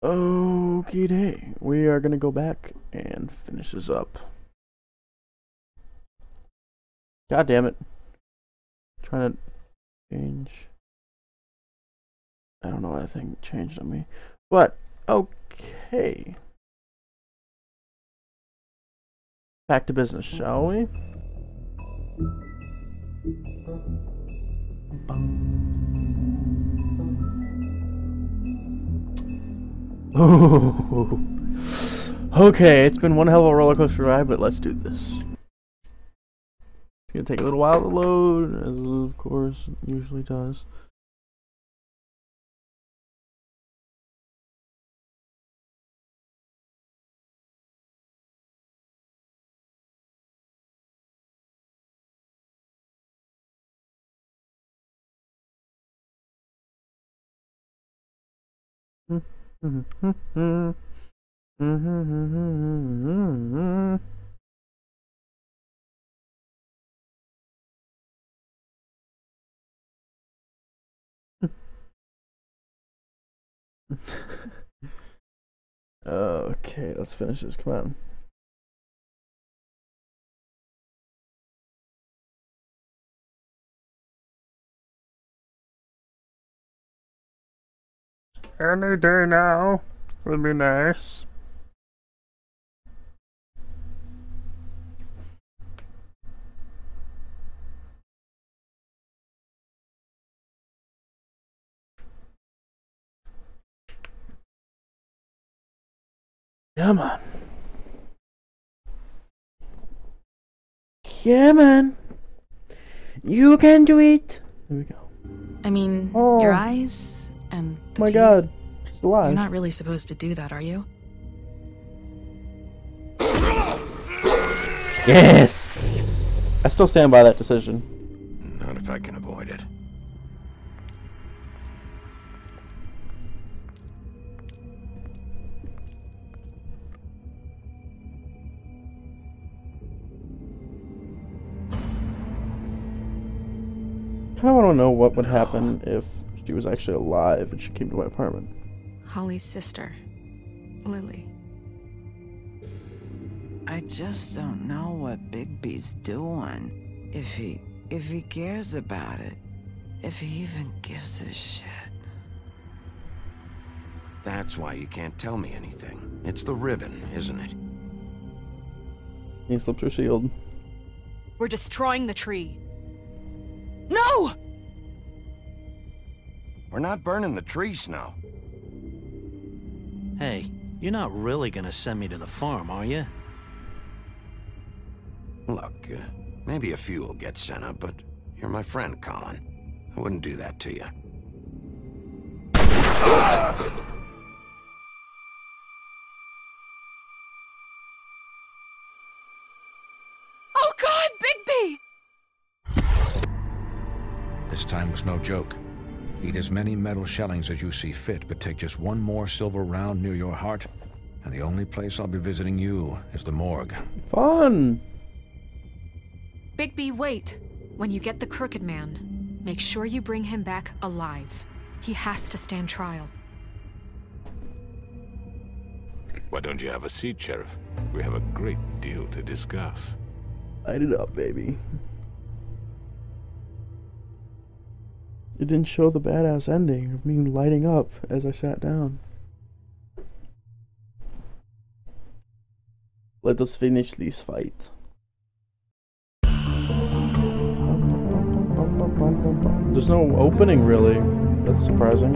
Okay, day. We are gonna go back and finish this up. God damn it. Trying to change. I don't know what that thing changed on me. But, okay. Back to business, shall we? Oh. Okay, it's been one hell of a roller coaster ride, but let's do this. It's gonna take a little while to load, as of course it usually does. Okay, let's finish this. Come on. Any day now would be nice. Come on. Come on. You can do it. There we go. I mean, your eyes and the my teeth. God, she's alive. You're not really supposed to do that, are you? Yes. I still stand by that decision. Not if I can avoid it. I kind of want to know what would happen if she was actually alive and she came to my apartment. Holly's sister, Lily. I just don't know what Bigby's doing. If he cares about it. If he even gives a shit. That's why you can't tell me anything. It's the ribbon, isn't it? He slipped her shield. We're destroying the tree. No! We're not burning the tree, Snow. Hey, you're not really gonna send me to the farm, are you? Look, maybe a few will get sent up, but you're my friend, Colin. I wouldn't do that to you. Oh God, Bigby! This time was no joke. Eat as many metal shellings as you see fit, but take just one more silver round near your heart, and the only place I'll be visiting you is the morgue. Fun! Bigby, wait. When you get the Crooked Man, make sure you bring him back alive. He has to stand trial. Why don't you have a seat, Sheriff? We have a great deal to discuss. Light it up, baby. It didn't show the badass ending of me lighting up as I sat down. Let us finish this fight. There's no opening, really. That's surprising.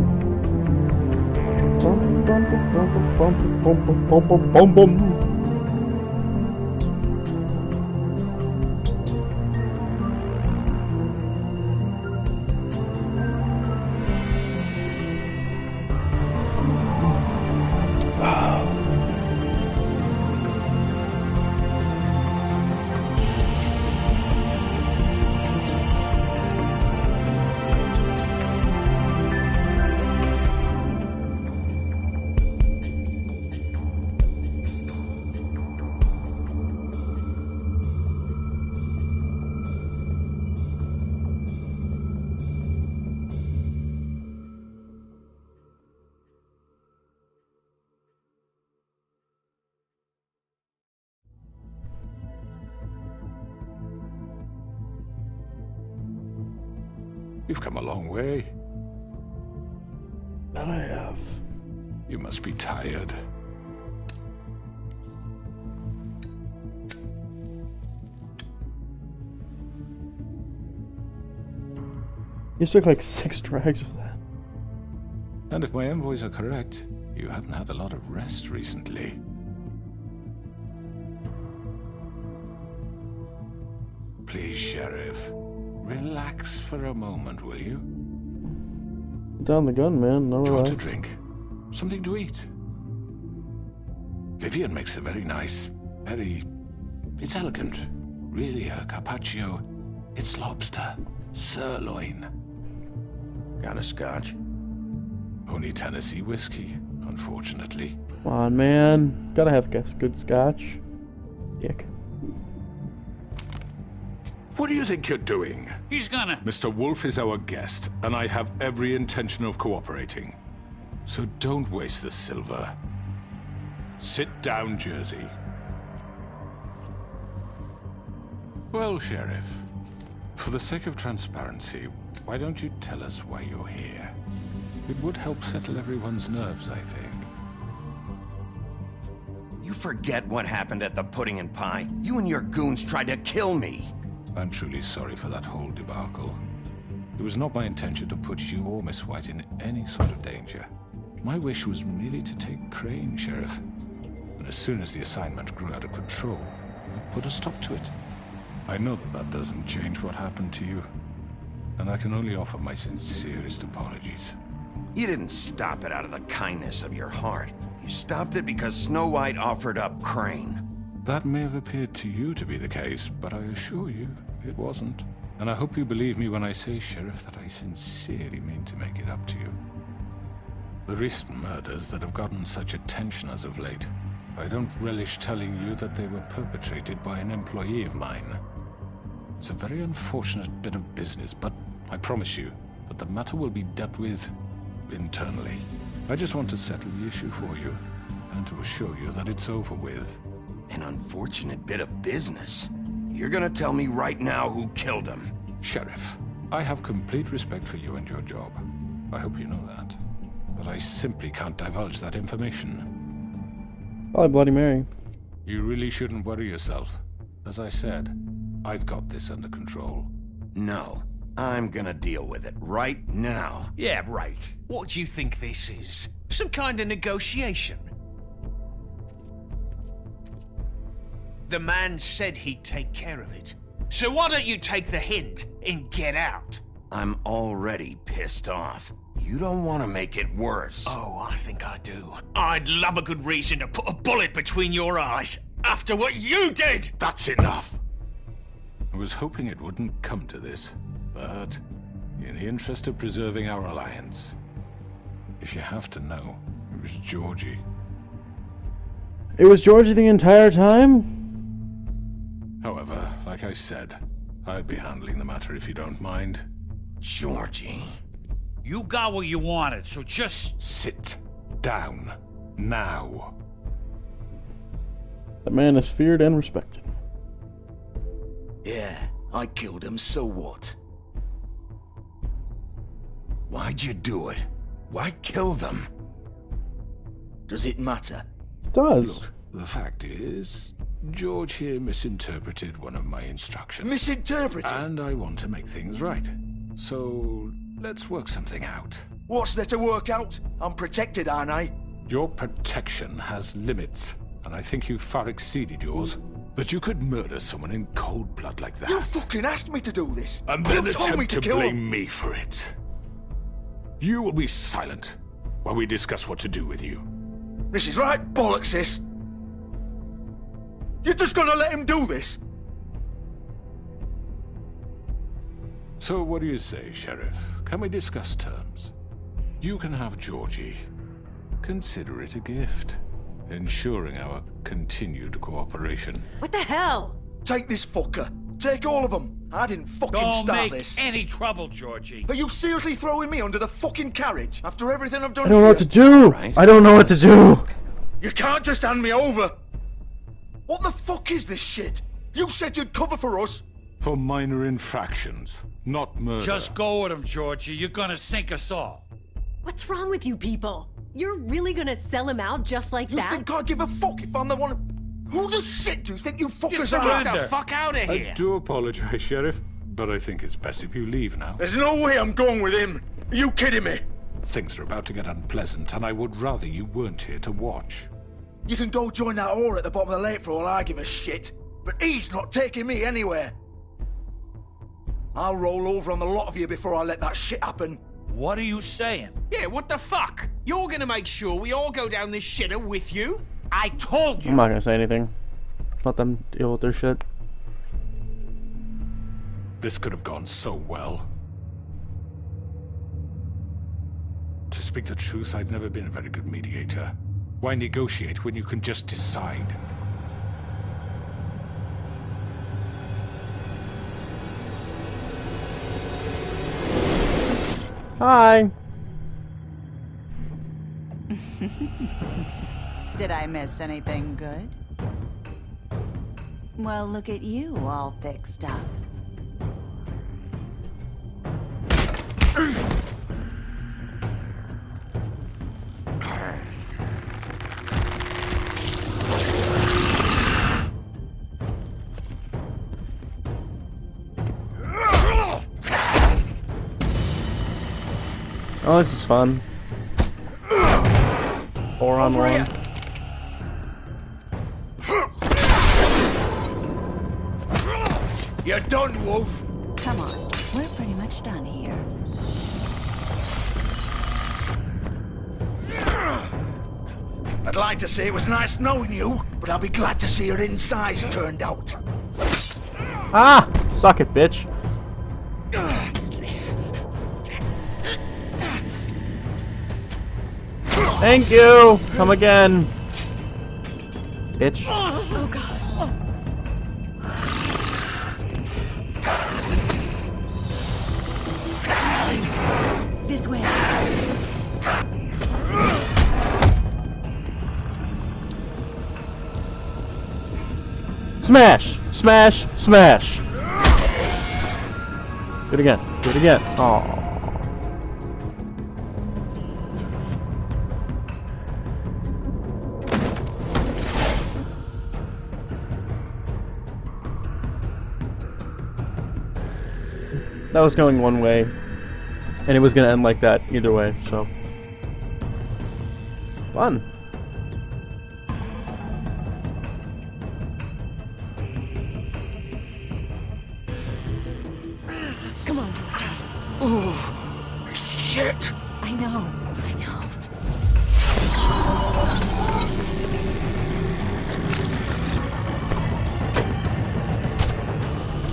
You've come a long way. That I have. You must be tired. You took like 6 drags of that. And if my envoys are correct, you haven't had a lot of rest recently. Please, Sheriff, relax for a moment, will you? Down the gun, man. No Do you want relax. a drink? Something to eat? Vivian makes a very nice, it's elegant. Really a carpaccio. It's lobster, sirloin. Got a scotch? Only Tennessee whiskey, unfortunately. Come on, man. Gotta have good scotch. Dick. What do you think you're doing? He's gonna... Mr. Wolf is our guest, and I have every intention of cooperating. So don't waste the silver. Sit down, Jersey. Well, Sheriff, for the sake of transparency, why don't you tell us why you're here? It would help settle everyone's nerves, I think. You forget what happened at the Pudding and Pie. You and your goons tried to kill me. I'm truly sorry for that whole debacle. It was not my intention to put you or Miss White in any sort of danger. My wish was merely to take Crane, Sheriff. And as soon as the assignment grew out of control, I put a stop to it. I know that that doesn't change what happened to you, and I can only offer my sincerest apologies. You didn't stop it out of the kindness of your heart. You stopped it because Snow White offered up Crane. That may have appeared to you to be the case, but I assure you, it wasn't. And I hope you believe me when I say, Sheriff, that I sincerely mean to make it up to you. The recent murders that have gotten such attention as of late, I don't relish telling you that they were perpetrated by an employee of mine. It's a very unfortunate bit of business, but I promise you that the matter will be dealt with internally. I just want to settle the issue for you, and to assure you that it's over with. An unfortunate bit of business? You're gonna tell me right now who killed him? Sheriff, I have complete respect for you and your job. I hope you know that. But I simply can't divulge that information. Probably Bloody Mary. You really shouldn't worry yourself. As I said, I've got this under control. No, I'm gonna deal with it right now. Yeah, right. What do you think this is? Some kind of negotiation? The man said he'd take care of it. So why don't you take the hint and get out? I'm already pissed off. You don't want to make it worse. Oh, I think I do. I'd love a good reason to put a bullet between your eyes after what you did! That's enough! I was hoping it wouldn't come to this, but in the interest of preserving our alliance, if you have to know, it was Georgie. It was Georgie the entire time? However, like I said, I'd be handling the matter if you don't mind. Georgie. You got what you wanted, so just... Sit down. Now. That man is feared and respected. Yeah, I killed him, so what? Why'd you do it? Why kill them? Does it matter? It does. Look, the fact is, George here misinterpreted one of my instructions. Misinterpreted? And I want to make things right. So, let's work something out. What's there to work out? I'm protected, aren't I? Your protection has limits, and I think you've far exceeded yours. That you could murder someone in cold blood like that. You fucking asked me to do this! And then you told me attempt to kill blame him. me for it. You will be silent while we discuss what to do with you. This is right bollocks, this! You're just gonna let him do this? So what do you say, Sheriff? Can we discuss terms? You can have Georgie. Consider it a gift, ensuring our continued cooperation. What the hell? Take this fucker. Take all of them. I didn't fucking start this. any trouble, Georgie. Are you seriously throwing me under the fucking carriage after everything I've done I don't know what to here? do. Right. I don't know what to do. You can't just hand me over. What the fuck is this shit? You said you'd cover for us. For minor infractions, not murder. Just go with him, Georgie. You're gonna sink us all. What's wrong with you people? You're really gonna sell him out just like that? You think I give a fuck if I'm the one? Who the shit do you think you fuckers are? Get the fuck out of here! I do apologize, Sheriff, but I think it's best if you leave now. There's no way I'm going with him. Are you kidding me? Things are about to get unpleasant, and I would rather you weren't here to watch. You can go join that whore at the bottom of the lake for all I give a shit. But he's not taking me anywhere. I'll roll over on the lot of you before I let that shit happen. What are you saying? Yeah, what the fuck? You're gonna make sure we all go down this shitter with you? I told you! I'm not gonna say anything. Let them deal with their shit. This could have gone so well. To speak the truth, I've never been a very good mediator. Why negotiate when you can just decide? Hi. Did I miss anything good? Well, look at you, all fixed up. Oh, this is fun. 4-on-1. You're done, Wolf. Come on, we're pretty much done here. I'd like to say it was nice knowing you, but I'll be glad to see your insides turned out. Ah! Suck it, bitch. Thank you! Come again. Bitch. Oh god. This way. Smash! Smash! Smash! Do it again. Do it again. Aww. That was going one way, and it was going to end like that either way, so. Fun. Come on, Georgie. Oh, shit. I know.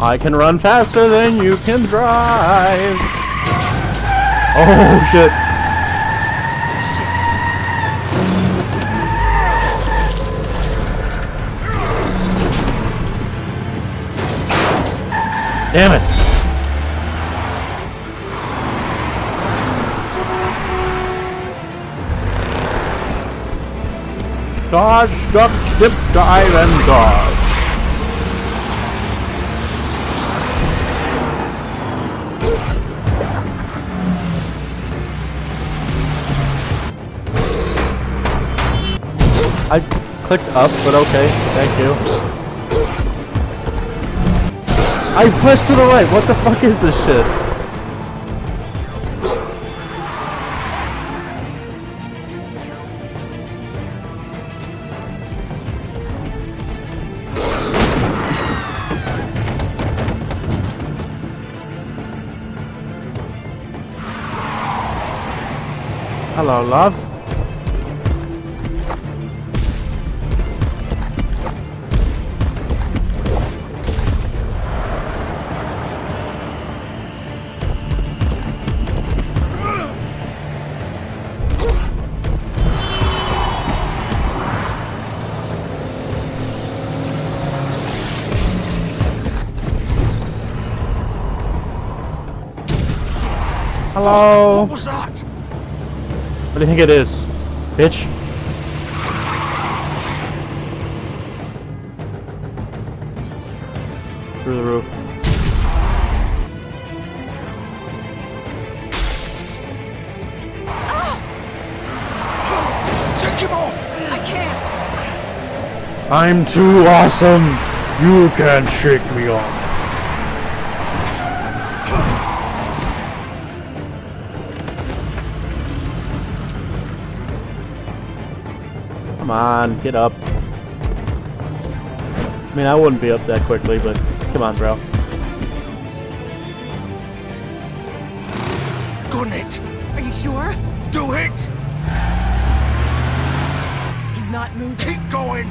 I can run faster than you can drive. Oh shit. Damn it. Dodge, duck, dip, dive, and dodge. I clicked up, but okay, thank you. I pressed to the right, what the fuck is this shit? Hello, love. Hello. What was that? What do you think it is, bitch? Through the roof. Knock him off! I can't! I'm too awesome! You can't shake me off. Come on, get up. I mean, I wouldn't be up that quickly, but come on, bro. Gun it! Are you sure? Do it! He's not moving. Keep going!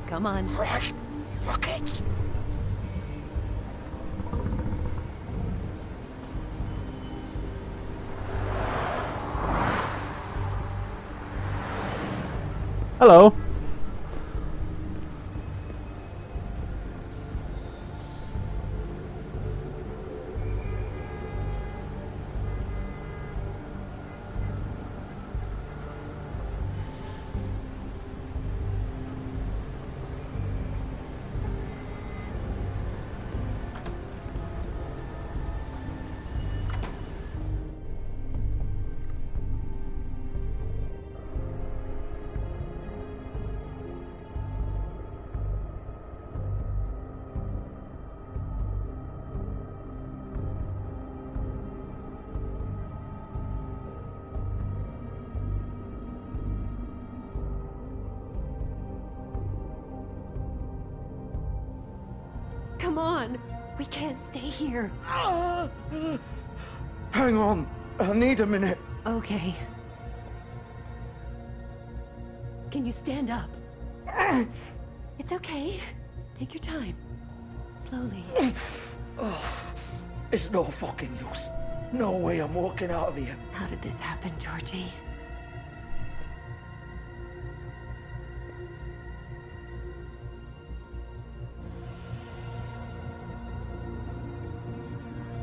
Come on. Right. Fuck it. Hello. Come on. We can't stay here. Hang on. I need a minute. Okay. Can you stand up? It's okay. Take your time. Slowly. It's no fucking use. No way I'm walking out of here. How did this happen, Georgie?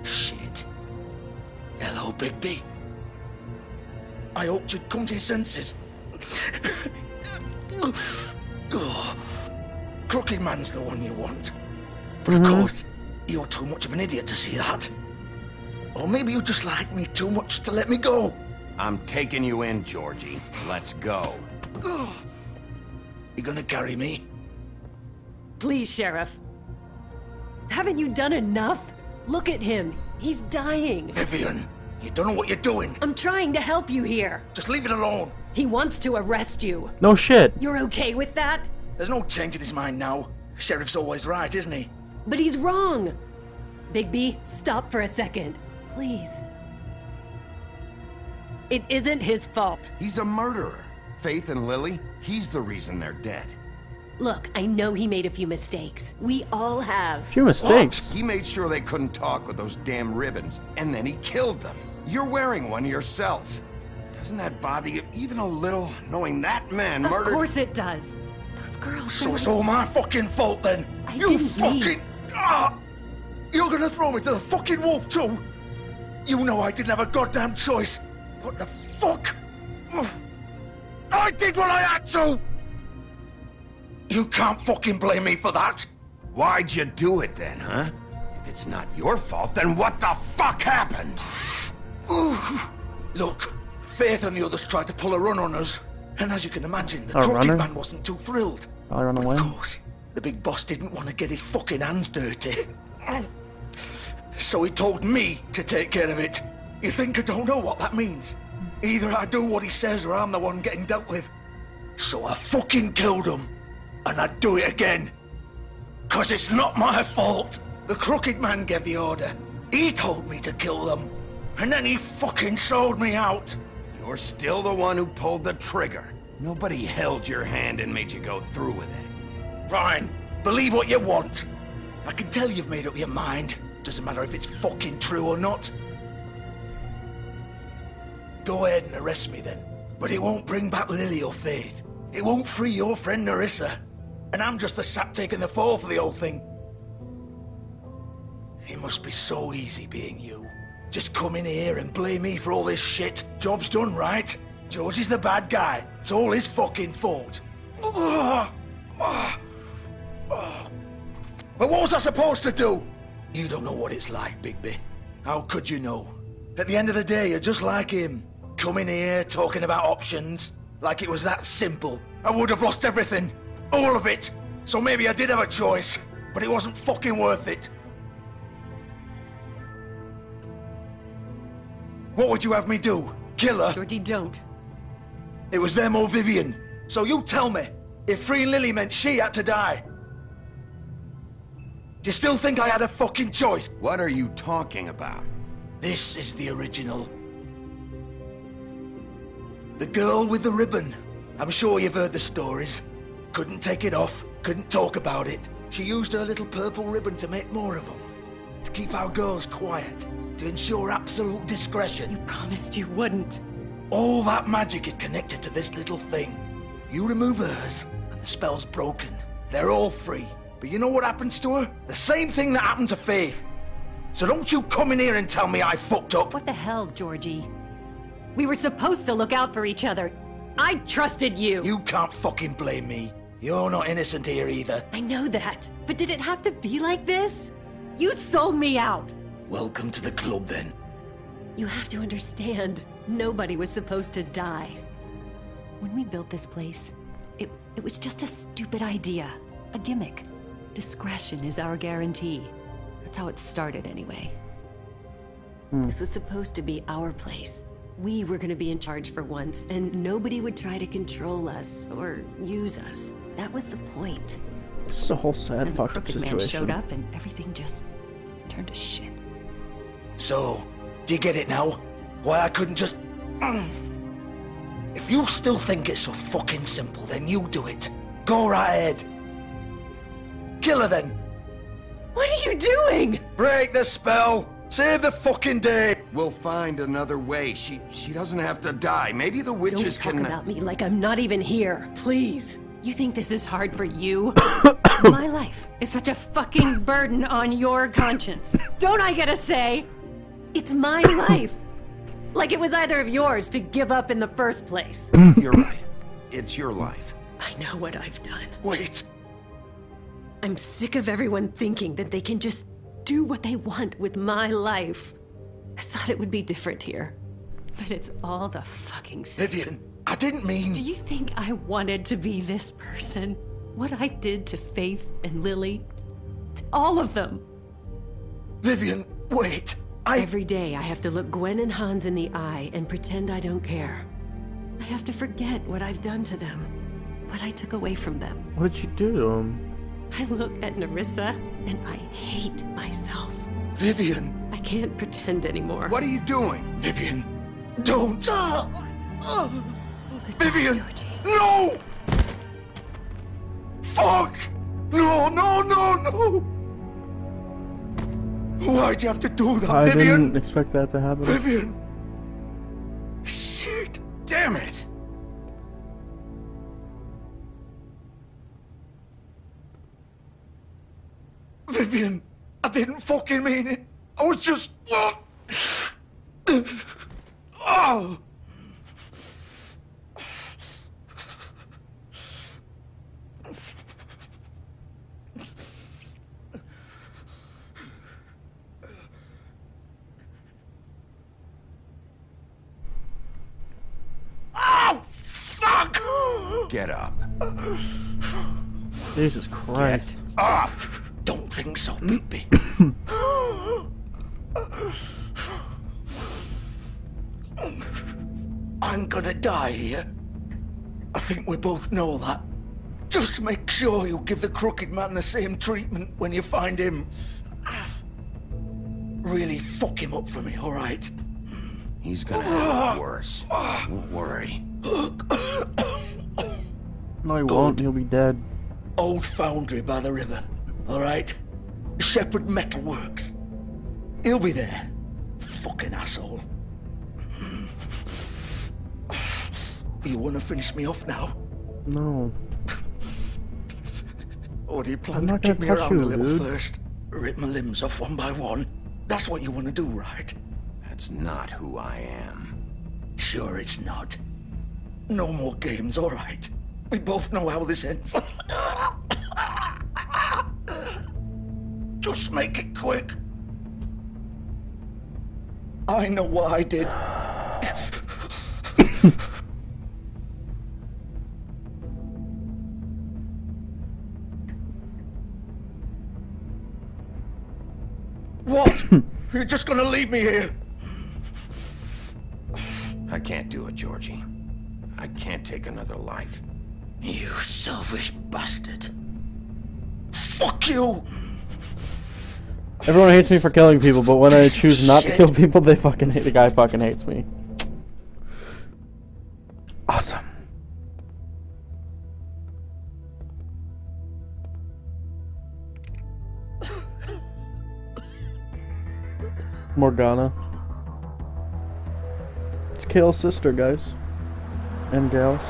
Shit. Hello, Bigby. I hoped you'd come to your senses. Crooked Man's the one you want. But of course, you're too much of an idiot to see that. Or maybe you just like me too much to let me go. I'm taking you in, Georgie. Let's go. You gonna carry me? Please, Sheriff. Haven't you done enough? Look at him. He's dying. Vivian, you don't know what you're doing. I'm trying to help you here. Just leave it alone. He wants to arrest you. No shit. You're okay with that? There's no change in his mind now. Sheriff's always right, isn't he? But he's wrong. Bigby, stop for a second. Please. It isn't his fault. He's a murderer. Faith and Lily, he's the reason they're dead. Look, I know he made a few mistakes. We all have. Few mistakes. What? He made sure they couldn't talk with those damn ribbons, and then he killed them. You're wearing one yourself. Doesn't that bother you even a little, knowing that man murdered— Of course it does. Those girls— So it's all my fucking fault then? You fucking— You're gonna throw me to the fucking wolf too? You know I didn't have a goddamn choice. What the fuck? I did what I had to! You can't fucking blame me for that. Why'd you do it then, huh? If it's not your fault, then what the fuck happened? Look, Faith and the others tried to pull a run on us. And as you can imagine, the A Crooked runner? Man wasn't too thrilled. I'll run away. Of course, the big boss didn't want to get his fucking hands dirty. So he told me to take care of it. You think I don't know what that means? Either I do what he says or I'm the one getting dealt with. So I fucking killed him. And I'd do it again. 'Cause it's not my fault. The Crooked Man gave the order. He told me to kill them. And then he fucking sold me out. You're still the one who pulled the trigger. Nobody held your hand and made you go through with it. Ryan, believe what you want. I can tell you've made up your mind. Doesn't matter if it's fucking true or not. Go ahead and arrest me then. But it won't bring back Lily or Faith. It won't free your friend Nerissa. And I'm just the sap taking the fall for the whole thing. It must be so easy being you. Just come in here and blame me for all this shit. Job's done, right? George is the bad guy. It's all his fucking fault. But what was I supposed to do? You don't know what it's like, Bigby. How could you know? At the end of the day, you're just like him. Coming here, talking about options. Like it was that simple. I would have lost everything. All of it. So maybe I did have a choice. But it wasn't fucking worth it. What would you have me do? Kill her? Georgie, don't. It was them or Vivian. So you tell me, if freeing Lily meant she had to die, do you still think I had a fucking choice? What are you talking about? This is the original. The girl with the ribbon. I'm sure you've heard the stories. Couldn't take it off, couldn't talk about it. She used her little purple ribbon to make more of them. To keep our girls quiet. To ensure absolute discretion. You promised you wouldn't. All that magic is connected to this little thing. You remove hers, and the spell's broken. They're all free. But you know what happens to her? The same thing that happened to Faith. So don't you come in here and tell me I fucked up. What the hell, Georgie? We were supposed to look out for each other. I trusted you. You can't fucking blame me. You're not innocent here either. I know that. But did it have to be like this? You sold me out. Welcome to the club, then. You have to understand, nobody was supposed to die. When we built this place, it was just a stupid idea. A gimmick. Discretion is our guarantee. That's how it started, anyway. This was supposed to be our place. We were gonna be in charge for once, and nobody would try to control us or use us. That was the point. It's a whole sad fucked up situation. situation. Man showed up, and everything just turned to shit. So, do you get it now? Why I couldn't just... If you still think it's so fucking simple, then you do it. Go right ahead. Kill her then. What are you doing? Break the spell. Save the fucking day. We'll find another way. She doesn't have to die. Maybe the witches Don't can... talk about me like I'm not even here. Please. You think this is hard for you? My life is such a fucking burden on your conscience. Don't I get a say? It's my life. Like it was either of yours to give up in the first place. You're right. It's your life. I know what I've done. Wait. I'm sick of everyone thinking that they can just do what they want with my life. I thought it would be different here. But it's all the fucking same. Vivian, I didn't mean... Do you think I wanted to be this person? What I did to Faith and Lily? To all of them? Vivian, wait. Every day I have to look Gwen and Hans in the eye and pretend I don't care. I have to forget what I've done to them. What I took away from them. What did you do to him? I look at Nerissa and I hate myself. Vivian. I can't pretend anymore. What are you doing? Vivian, don't. Vivian, Georgie. no! Fuck! No, no, no, no! Why'd you have to do that, Vivian? I didn't expect that to happen. Vivian! Shit! Damn it! Vivian, I didn't fucking mean it. I was just... Oh! Oh, fuck! Get up. Jesus Christ. Get up! Don't think so, Bigby. I'm gonna die here. I think we both know that. Just make sure you give the crooked man the same treatment when you find him. Really fuck him up for me, all right? He's gonna have it worse. Don't worry. No, he won't. He'll be dead. Old foundry by the river, all right? Shepherd Metalworks. He'll be there. Fucking asshole. You want to finish me off now? No. Or do you I'm plan to not gonna kick me touch around you, a little dude. first? Rip my limbs off one by one? That's what you want to do, right? That's not who I am. Sure it's not. No more games, all right. We both know how this ends. Just make it quick. I know what I did. What? You're just gonna leave me here? I can't do it, Georgie. I can't take another life. You selfish bastard. Fuck you! Everyone hates me for killing people, but when I choose not to kill people, they fucking hate. The guy fucking hates me. Awesome. Morgana. It's Kale's sister, guys. And gals.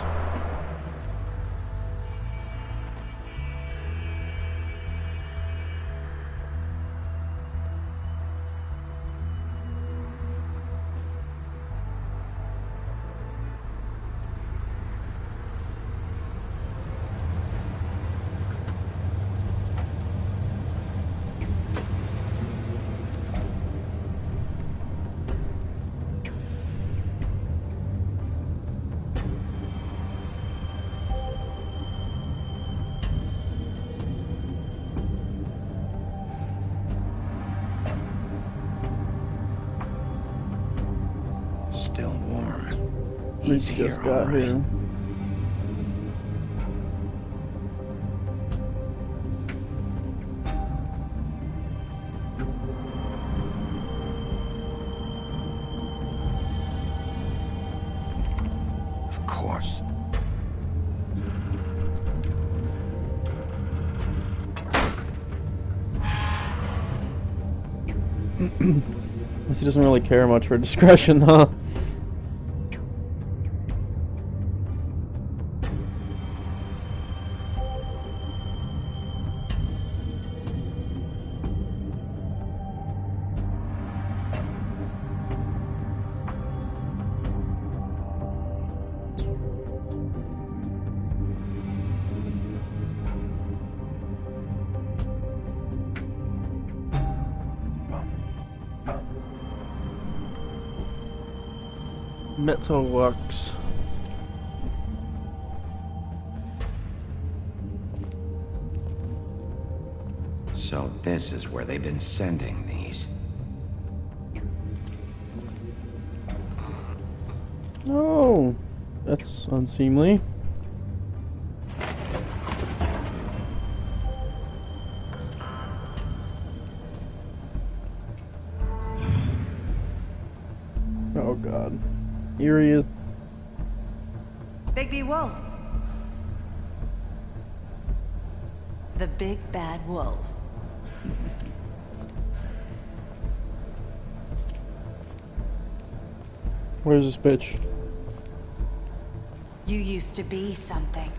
Still warm. He's here, just got all right. here. Of course. Guess he doesn't really care much for discretion, huh? Metalworks. So this is where they've been sending these. Oh, that's unseemly. Oh God. Eerie is. Bigby Wolf. The big bad wolf. Where's this bitch? You used to be something.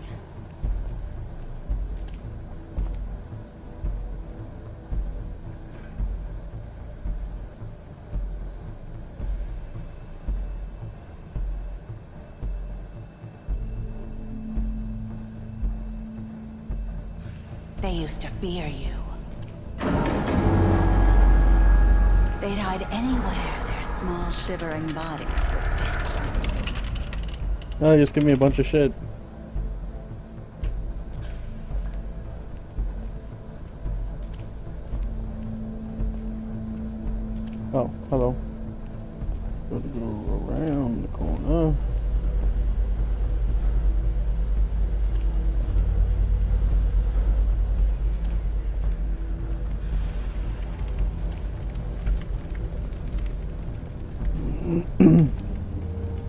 They used to fear you. They'd hide anywhere their small shivering bodies would fit. Oh, just give me a bunch of shit. Oh, hello. Gotta go around the corner.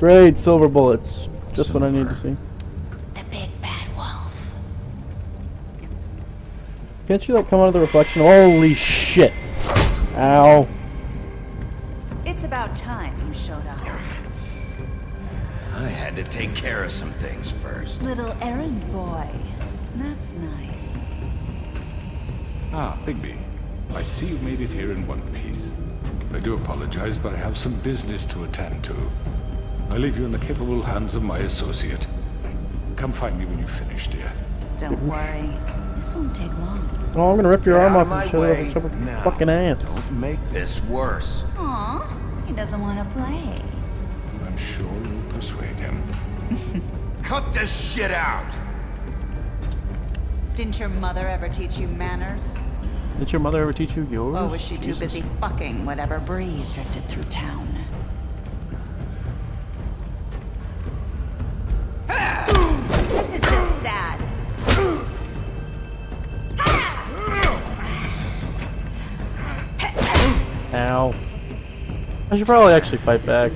Great, silver bullets. Just what I need to see. The big bad wolf. Can't you like come out of the reflection? Holy shit. Ow. It's about time you showed up. I had to take care of some things first. Little errand boy. That's nice. Ah, Bigby. I see you made it here in one piece. I do apologize, but I have some business to attend to. I leave you in the capable hands of my associate. Come find me when you've finished, dear. Don't worry. This won't take long. Oh, I'm gonna rip your arm off my and shove way. it up your No, fucking ass. Don't make this worse. Aw, he doesn't want to play. I'm sure you'll persuade him. Cut this shit out! Didn't your mother ever teach you manners? Did your mother ever teach you yours? Or was she too busy fucking whatever breeze drifted through town? This is just sad. Ow. I should probably actually fight back.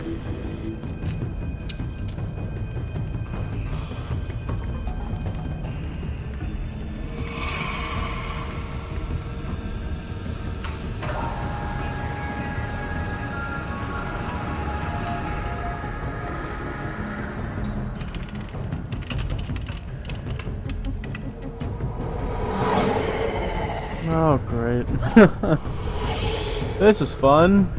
Oh, great. This is fun.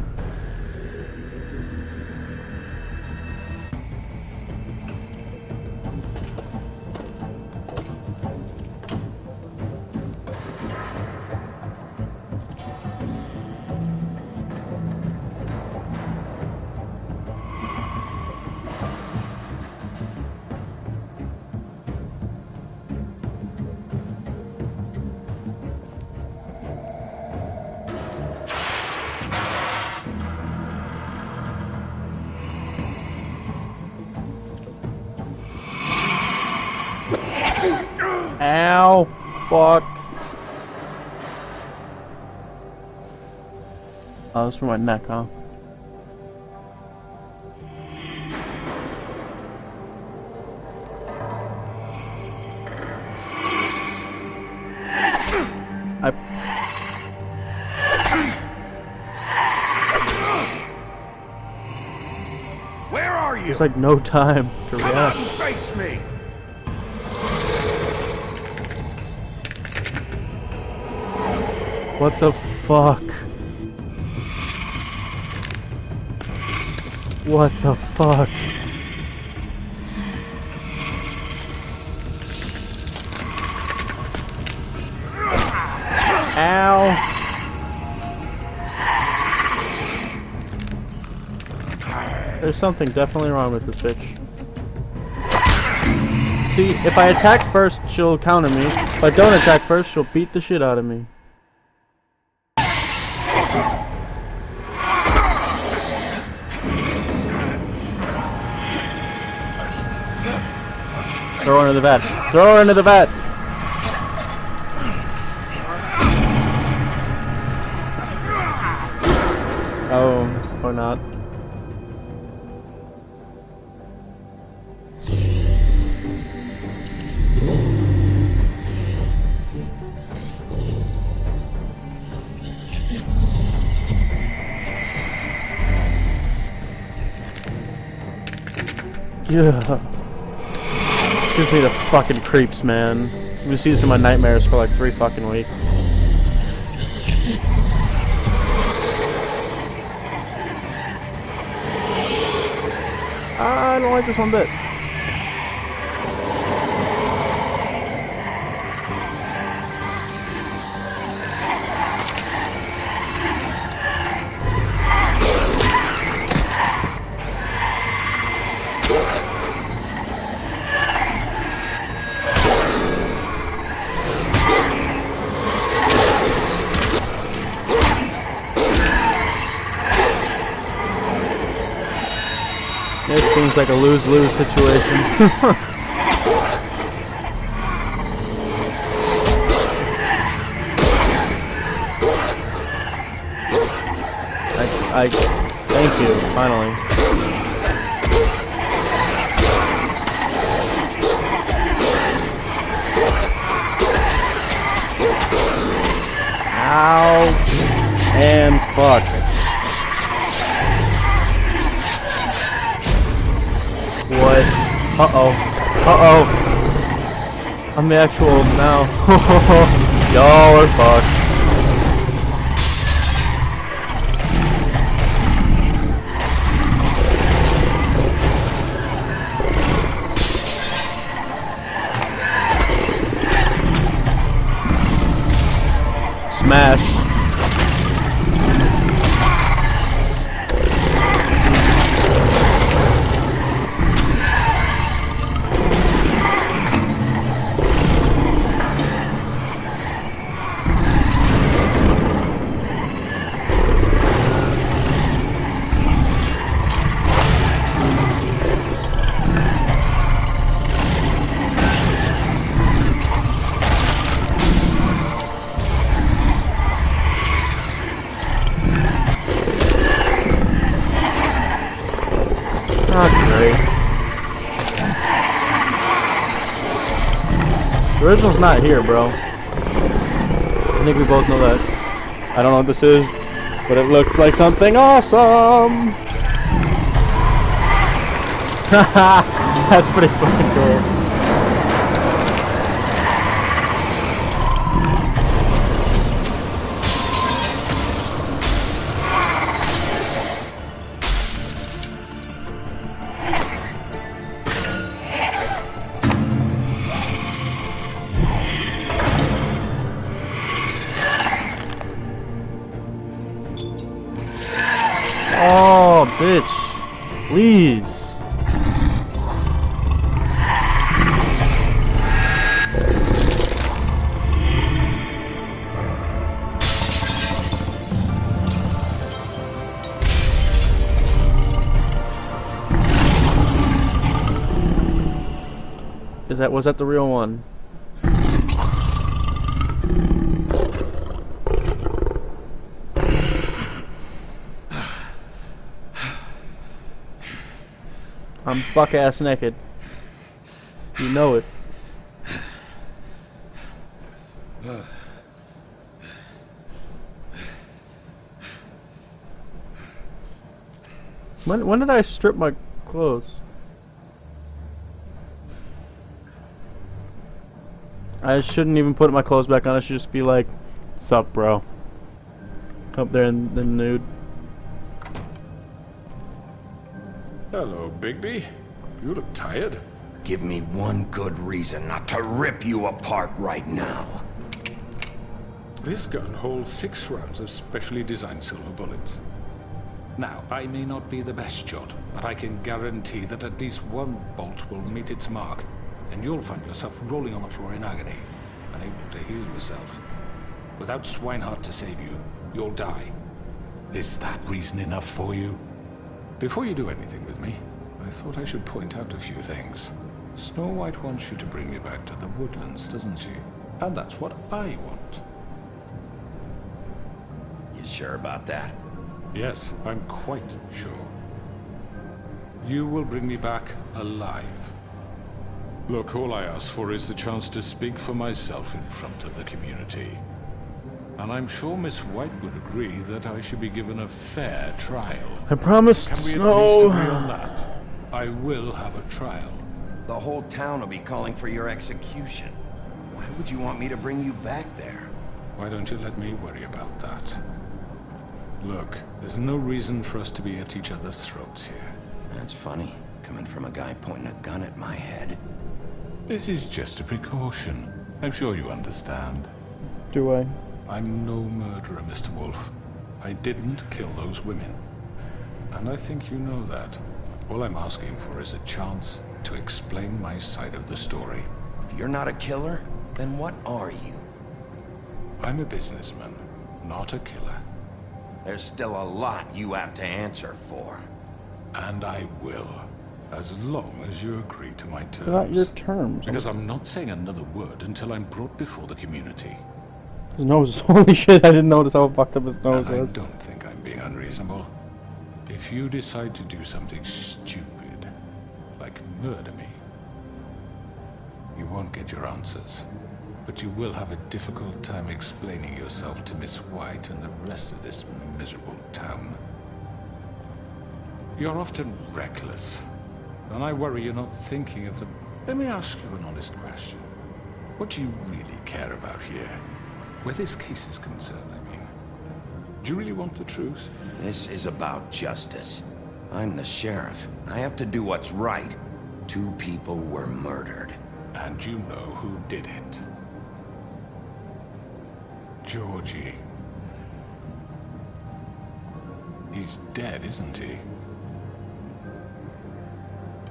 Ow! Fuck. Oh, that's for my neck, huh? Where are you? There's like no time to Come react. out and face me! What the fuck? What the fuck? Ow! There's something definitely wrong with this bitch. See, if I attack first, she'll counter me. If I don't attack first, she'll beat the shit out of me. Throw her into the vat. Throw her into the vat. Oh, or not. Yeah. Gives me the fucking creeps, man. I'm gonna see this in my nightmares for like 3 fucking weeks. I don't like this one bit. This seems like a lose-lose situation. Thank you, finally. Ow! And fuck. What? Uh-oh. Uh-oh. I'm the actual now. Y'all are fucked. Smash. The original's not here, bro. I think we both know that. I don't know what this is, but it looks like something awesome! Haha! That's pretty fucking cool. Oh, bitch. Please. Was that the real one? I'm buck-ass naked. You know it. When did I strip my clothes? I shouldn't even put my clothes back on. I should just be like, "What's up, bro?" Up there in the nude. Hello, Bigby. You look tired. Give me one good reason not to rip you apart right now. This gun holds 6 rounds of specially designed silver bullets. Now, I may not be the best shot, but I can guarantee that at least one bolt will meet its mark, and you'll find yourself rolling on the floor in agony, unable to heal yourself. Without Swinehart to save you, you'll die. Is that reason enough for you? Before you do anything with me, I thought I should point out a few things. Snow White wants you to bring me back to the woodlands, doesn't she? And that's what I want. You sure about that? Yes, I'm quite sure. You will bring me back alive. Look, all I ask for is the chance to speak for myself in front of the community. And I'm sure Miss White would agree that I should be given a fair trial. I promised Can we Snow. at least agree on that? I will have a trial. The whole town will be calling for your execution. Why would you want me to bring you back there? Why don't you let me worry about that? Look, there's no reason for us to be at each other's throats here. That's funny, coming from a guy pointing a gun at my head. This is just a precaution. I'm sure you understand. Do I? I'm no murderer, Mr. Wolf. I didn't kill those women. And I think you know that. All I'm asking for is a chance to explain my side of the story. If you're not a killer, then what are you? I'm a businessman, not a killer. There's still a lot you have to answer for. And I will. As long as you agree to my terms. Not your terms. Because I'm not saying another word until I'm brought before the community. His nose. Holy shit, I didn't notice how fucked up his nose was. I don't think I'm being unreasonable. If you decide to do something stupid, like murder me, you won't get your answers. But you will have a difficult time explaining yourself to Miss White and the rest of this miserable town. You're often reckless, and I worry you're not thinking of the... Let me ask you an honest question. What do you really care about here? Where this case is concerned, I mean. Do you really want the truth? This is about justice. I'm the sheriff. I have to do what's right. 2 people were murdered. And you know who did it. Georgie. He's dead, isn't he?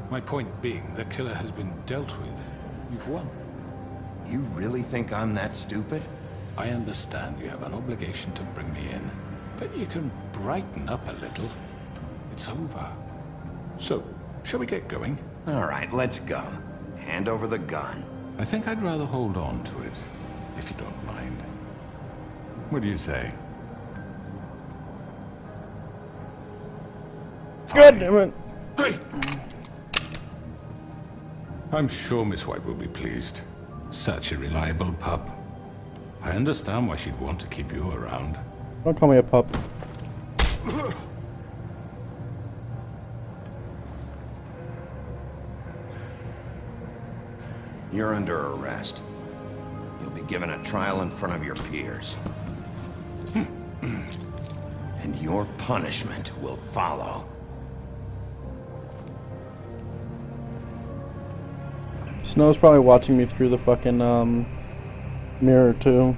My point being, the killer has been dealt with. You've won. You really think I'm that stupid? I understand you have an obligation to bring me in, but you can brighten up a little. It's over. So, shall we get going? All right, let's go. Hand over the gun. I think I'd rather hold on to it, if you don't mind. What do you say? God damn it. Hey! I'm sure Miss White will be pleased. Such a reliable pup. I understand why she'd want to keep you around. Don't call me a pup. You're under arrest. You'll be given a trial in front of your peers. And your punishment will follow. Snow's probably watching me through the fucking mirror too.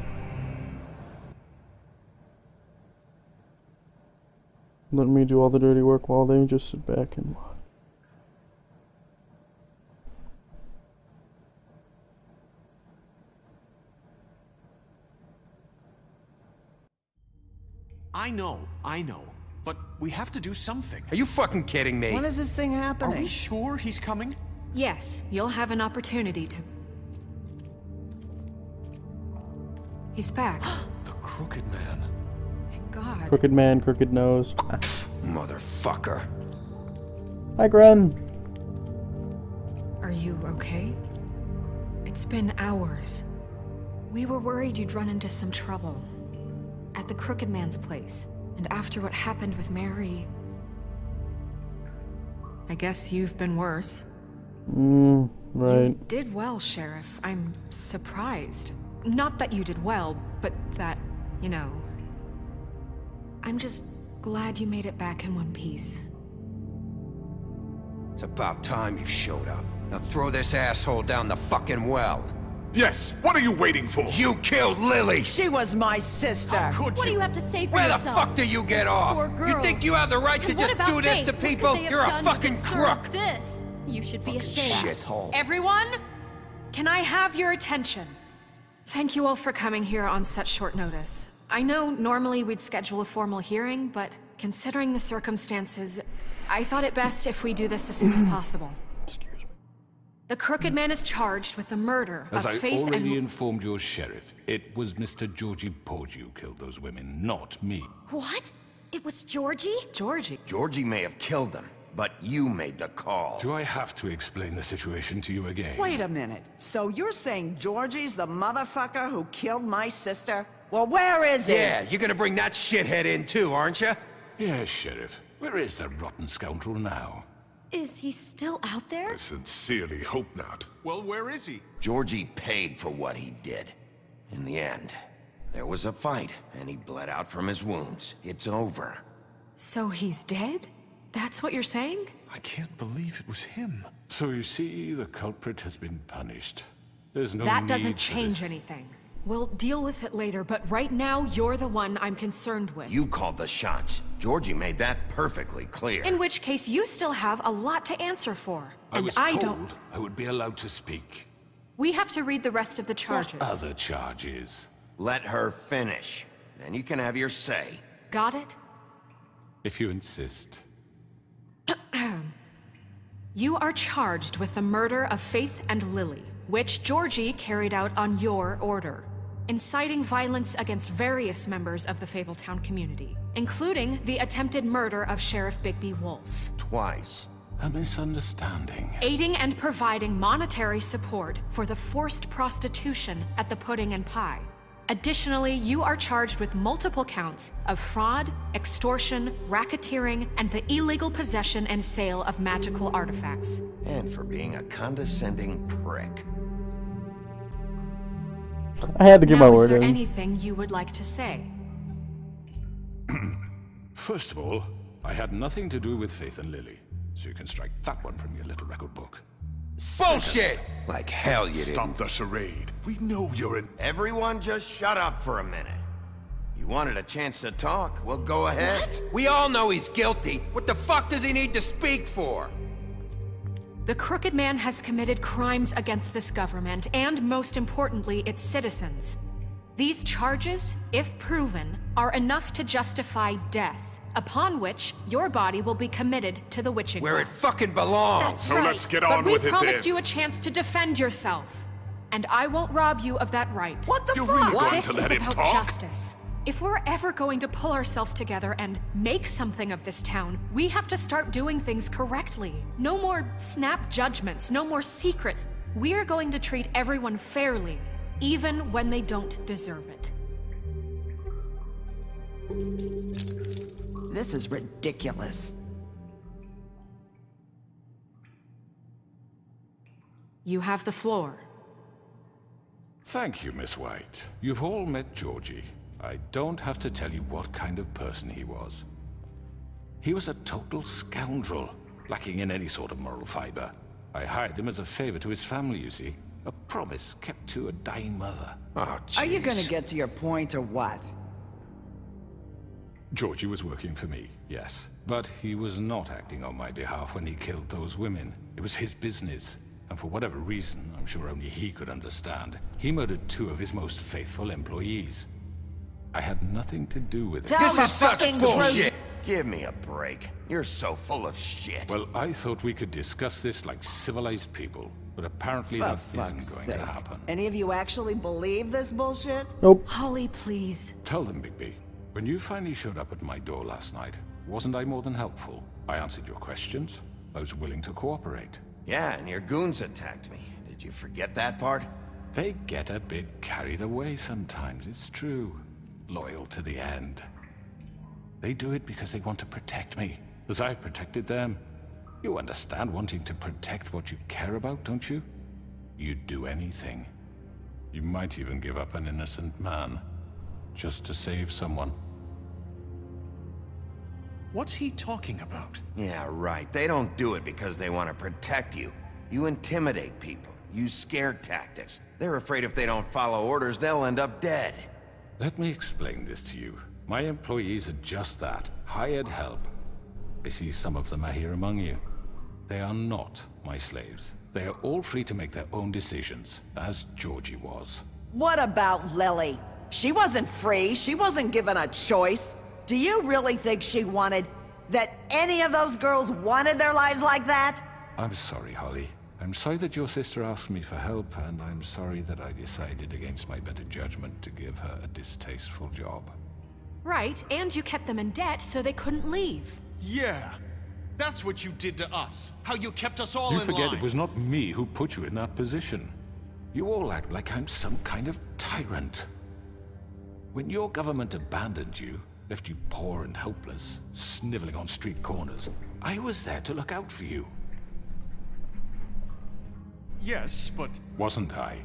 Letting me do all the dirty work while they just sit back and watch. I know. But we have to do something. Are you fucking kidding me? When is this thing happening? Are we sure he's coming? Yes, you'll have an opportunity to... He's back. The Crooked Man. Thank God. Crooked man, crooked nose. Motherfucker. Hi, Gren. Are you okay? It's been hours. We were worried you'd run into some trouble. At the Crooked Man's place. And after what happened with Mary... I guess you've been worse. Right. You did well, Sheriff. I'm surprised. Not that you did well, but that, you know... I'm just glad you made it back in one piece. It's about time you showed up. Now throw this asshole down the fucking well. Yes, what are you waiting for? You killed Lily! She was my sister. What do you have to say for Where yourself? the fuck do you get off? You think you have the right to just do this to people? You're a fucking crook! This? You should be ashamed. Shithole. Everyone, can I have your attention? Thank you all for coming here on such short notice. I know normally we'd schedule a formal hearing, but considering the circumstances, I thought it best if we do this as soon as possible. The Crooked Man is charged with the murder As of I Faith and... already informed your sheriff, it was Mr. Georgie Porgy who killed those women, not me. What? It was Georgie? Georgie may have killed them, but you made the call. Do I have to explain the situation to you again? Wait a minute. So you're saying Georgie's the motherfucker who killed my sister? Well, where is he? Yeah, you're gonna bring that shithead in too, aren't you? Yes, Sheriff. Where is that rotten scoundrel now? Is he still out there? I sincerely hope not. Well, where is he? Georgie paid for what he did. In the end, there was a fight, and he bled out from his wounds. It's over. So he's dead? That's what you're saying? I can't believe it was him. So you see, the culprit has been punished. There's no That need doesn't for change this. anything. We'll deal with it later, but right now, you're the one I'm concerned with. You called the shots. Georgie made that perfectly clear. In which case, you still have a lot to answer for. I was I told don't... I would be allowed to speak. We have to read the rest of the charges. What other charges? Let her finish. Then you can have your say. Got it? If you insist. You are charged with the murder of Faith and Lily, which Georgie carried out on your order, inciting violence against various members of the Fabletown community, including the attempted murder of Sheriff Bigby Wolf. Twice. A misunderstanding. Aiding and providing monetary support for the forced prostitution at the Pudding and Pie. Additionally, you are charged with multiple counts of fraud, extortion, racketeering, and the illegal possession and sale of magical artifacts. And for being a condescending prick. I had to get my word Is there in. anything you would like to say? First of all, I had nothing to do with Faith and Lily, so you can strike that one from your little record book. Bullshit! Like hell you didn't. Stop the charade. We know you're in... Everyone just shut up for a minute. You wanted a chance to talk? Well, go ahead. What? We all know he's guilty. What the fuck does he need to speak for? The Crooked Man has committed crimes against this government, and most importantly, its citizens. These charges, if proven, are enough to justify death, upon which your body will be committed to the witching Where well. it fucking belongs. That's so right. let's get on with it But we promised then. you a chance to defend yourself. And I won't rob you of that right. What the You're fuck? really going This to is let him about talk? justice. If we're ever going to pull ourselves together and make something of this town, we have to start doing things correctly. No more snap judgments, no more secrets. We're going to treat everyone fairly, even when they don't deserve it. This is ridiculous. You have the floor. Thank you, Miss White. You've all met Georgie. I don't have to tell you what kind of person he was. He was a total scoundrel, lacking in any sort of moral fiber. I hired him as a favor to his family, you see. A promise kept to a dying mother. Oh, jeez. Are you gonna get to your point or what? Georgie was working for me, yes. But he was not acting on my behalf when he killed those women. It was his business. And for whatever reason, I'm sure only he could understand, he murdered 2 of his most faithful employees. I had nothing to do with it. Tell This is such bullshit. Give me a break. You're so full of shit. Well, I thought we could discuss this like civilized people, but apparently For that fuck's isn't going sake. to happen. Any of you actually believe this bullshit? Nope. Holly, please. Tell them, Bigby. When you finally showed up at my door last night, wasn't I more than helpful? I answered your questions. I was willing to cooperate. Yeah, and your goons attacked me. Did you forget that part? They get a bit carried away sometimes, it's true. Loyal to the end. They do it because they want to protect me, as I protected them. You understand wanting to protect what you care about, don't you? You'd do anything. You might even give up an innocent man, just to save someone. What's he talking about? Yeah, right. They don't do it because they want to protect you. You intimidate people. Use scare tactics. They're afraid if they don't follow orders, they'll end up dead. Let me explain this to you. My employees are just that, hired help. I see some of them are here among you. They are not my slaves. They are all free to make their own decisions, as Georgie was. What about Lily? She wasn't free. She wasn't given a choice. Do you really think she wanted... that any of those girls wanted their lives like that? I'm sorry, Holly. I'm sorry that your sister asked me for help, and I'm sorry that I decided against my better judgment to give her a distasteful job. Right, and you kept them in debt so they couldn't leave. Yeah. That's what you did to us. How you kept us all You in forget line. it was not me who put you in that position. You all act like I'm some kind of tyrant. When your government abandoned you, left you poor and helpless, sniveling on street corners, I was there to look out for you. Yes, but... Wasn't I?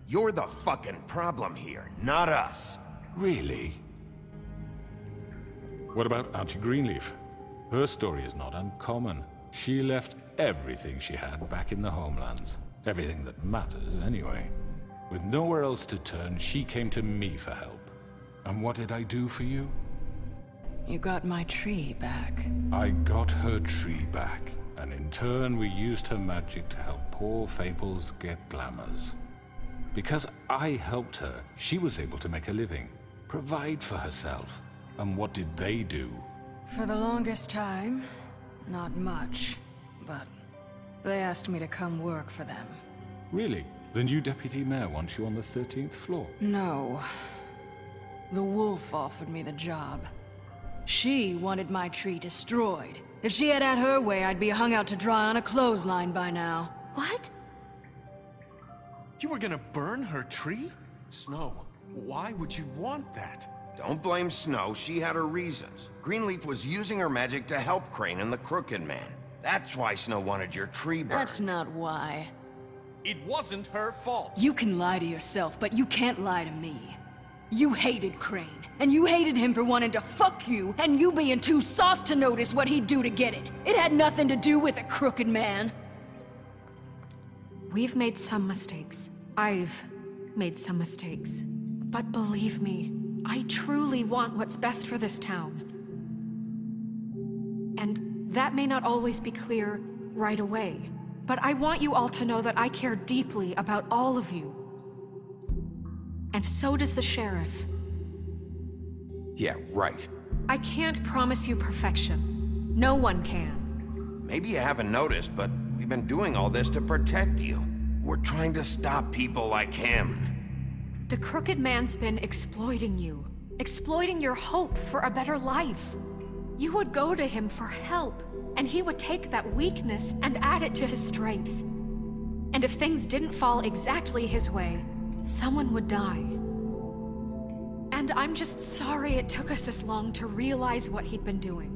You're the fucking problem here, not us. Really? What about Auntie Greenleaf? Her story is not uncommon. She left everything she had back in the homelands. Everything that matters, anyway. With nowhere else to turn, she came to me for help. And what did I do for you? You got my tree back. I got her tree back, and in turn we used her magic to help poor Fables get glamours. Because I helped her, she was able to make a living, provide for herself. And what did they do? For the longest time, not much, but they asked me to come work for them. Really? The new deputy mayor wants you on the 13th floor? No. The wolf offered me the job. She wanted my tree destroyed. If she had her way, I'd be hung out to dry on a clothesline by now. What? You were gonna burn her tree? Snow, why would you want that? Don't blame Snow, she had her reasons. Greenleaf was using her magic to help Crane and the Crooked Man. That's why Snow wanted your tree burned. That's not why. It wasn't her fault. You can lie to yourself, but you can't lie to me. You hated Crane, and you hated him for wanting to fuck you, and you being too soft to notice what he'd do to get it. It had nothing to do with the Crooked Man. We've made some mistakes. I've made some mistakes. But believe me, I truly want what's best for this town. And that may not always be clear right away, but I want you all to know that I care deeply about all of you. And so does the sheriff. Yeah, right. I can't promise you perfection. No one can. Maybe you haven't noticed, but we've been doing all this to protect you. We're trying to stop people like him. The Crooked Man's been exploiting you. Exploiting your hope for a better life. You would go to him for help, and he would take that weakness and add it to his strength. And if things didn't fall exactly his way, someone would die. And I'm just sorry it took us this long to realize what he'd been doing.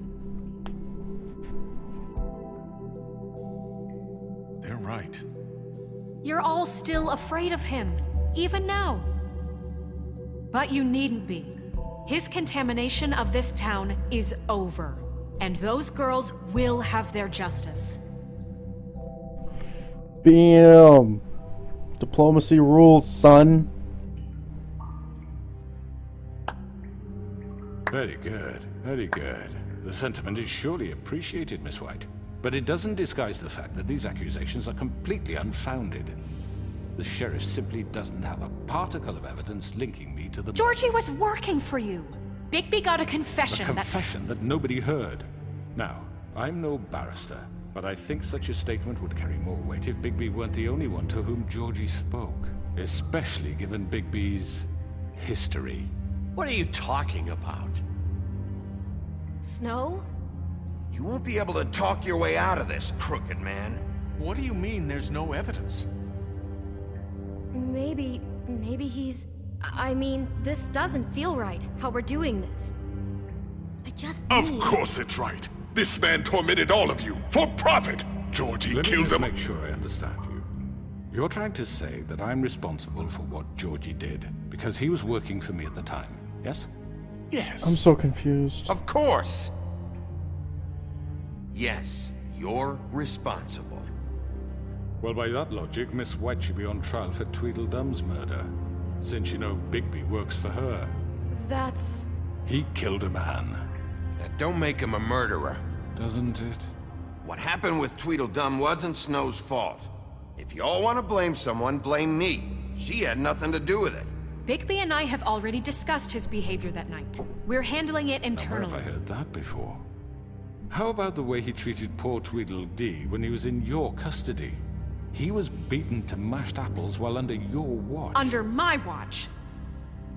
They're right. You're all still afraid of him, even now. But you needn't be. His contamination of this town is over, and those girls will have their justice. Bam! Diplomacy rules, son. Very good, very good. The sentiment is surely appreciated, Miss White. But it doesn't disguise the fact that these accusations are completely unfounded. The sheriff simply doesn't have a particle of evidence linking me to the... Georgie was working for you. Bigby got a confession. A confession that nobody heard. Now, I'm no barrister, but I think such a statement would carry more weight if Bigby weren't the only one to whom Georgie spoke. Especially given Bigby's history. What are you talking about? Snow? You won't be able to talk your way out of this, Crooked Man. What do you mean there's no evidence? Maybe he's... I mean, this doesn't feel right, how we're doing this. I just Of course it's right. This man tormented all of you, for profit! Georgie killed them. Let me just make sure I understand you. You're trying to say that I'm responsible for what Georgie did, because he was working for me at the time, yes? Yes. I'm so confused. Of course! Yes, you're responsible. Well, by that logic, Miss White should be on trial for Tweedle Dum's murder, since you know Bigby works for her. That's... He killed a man. That don't make him a murderer. Doesn't it? What happened with Tweedle Dum wasn't Snow's fault. If you all want to blame someone, blame me. She had nothing to do with it. Bigby and I have already discussed his behavior that night. We're handling it internally. Where have I heard that before? How about the way he treated poor Tweedledee when he was in your custody? He was beaten to mashed apples while under your watch. Under my watch.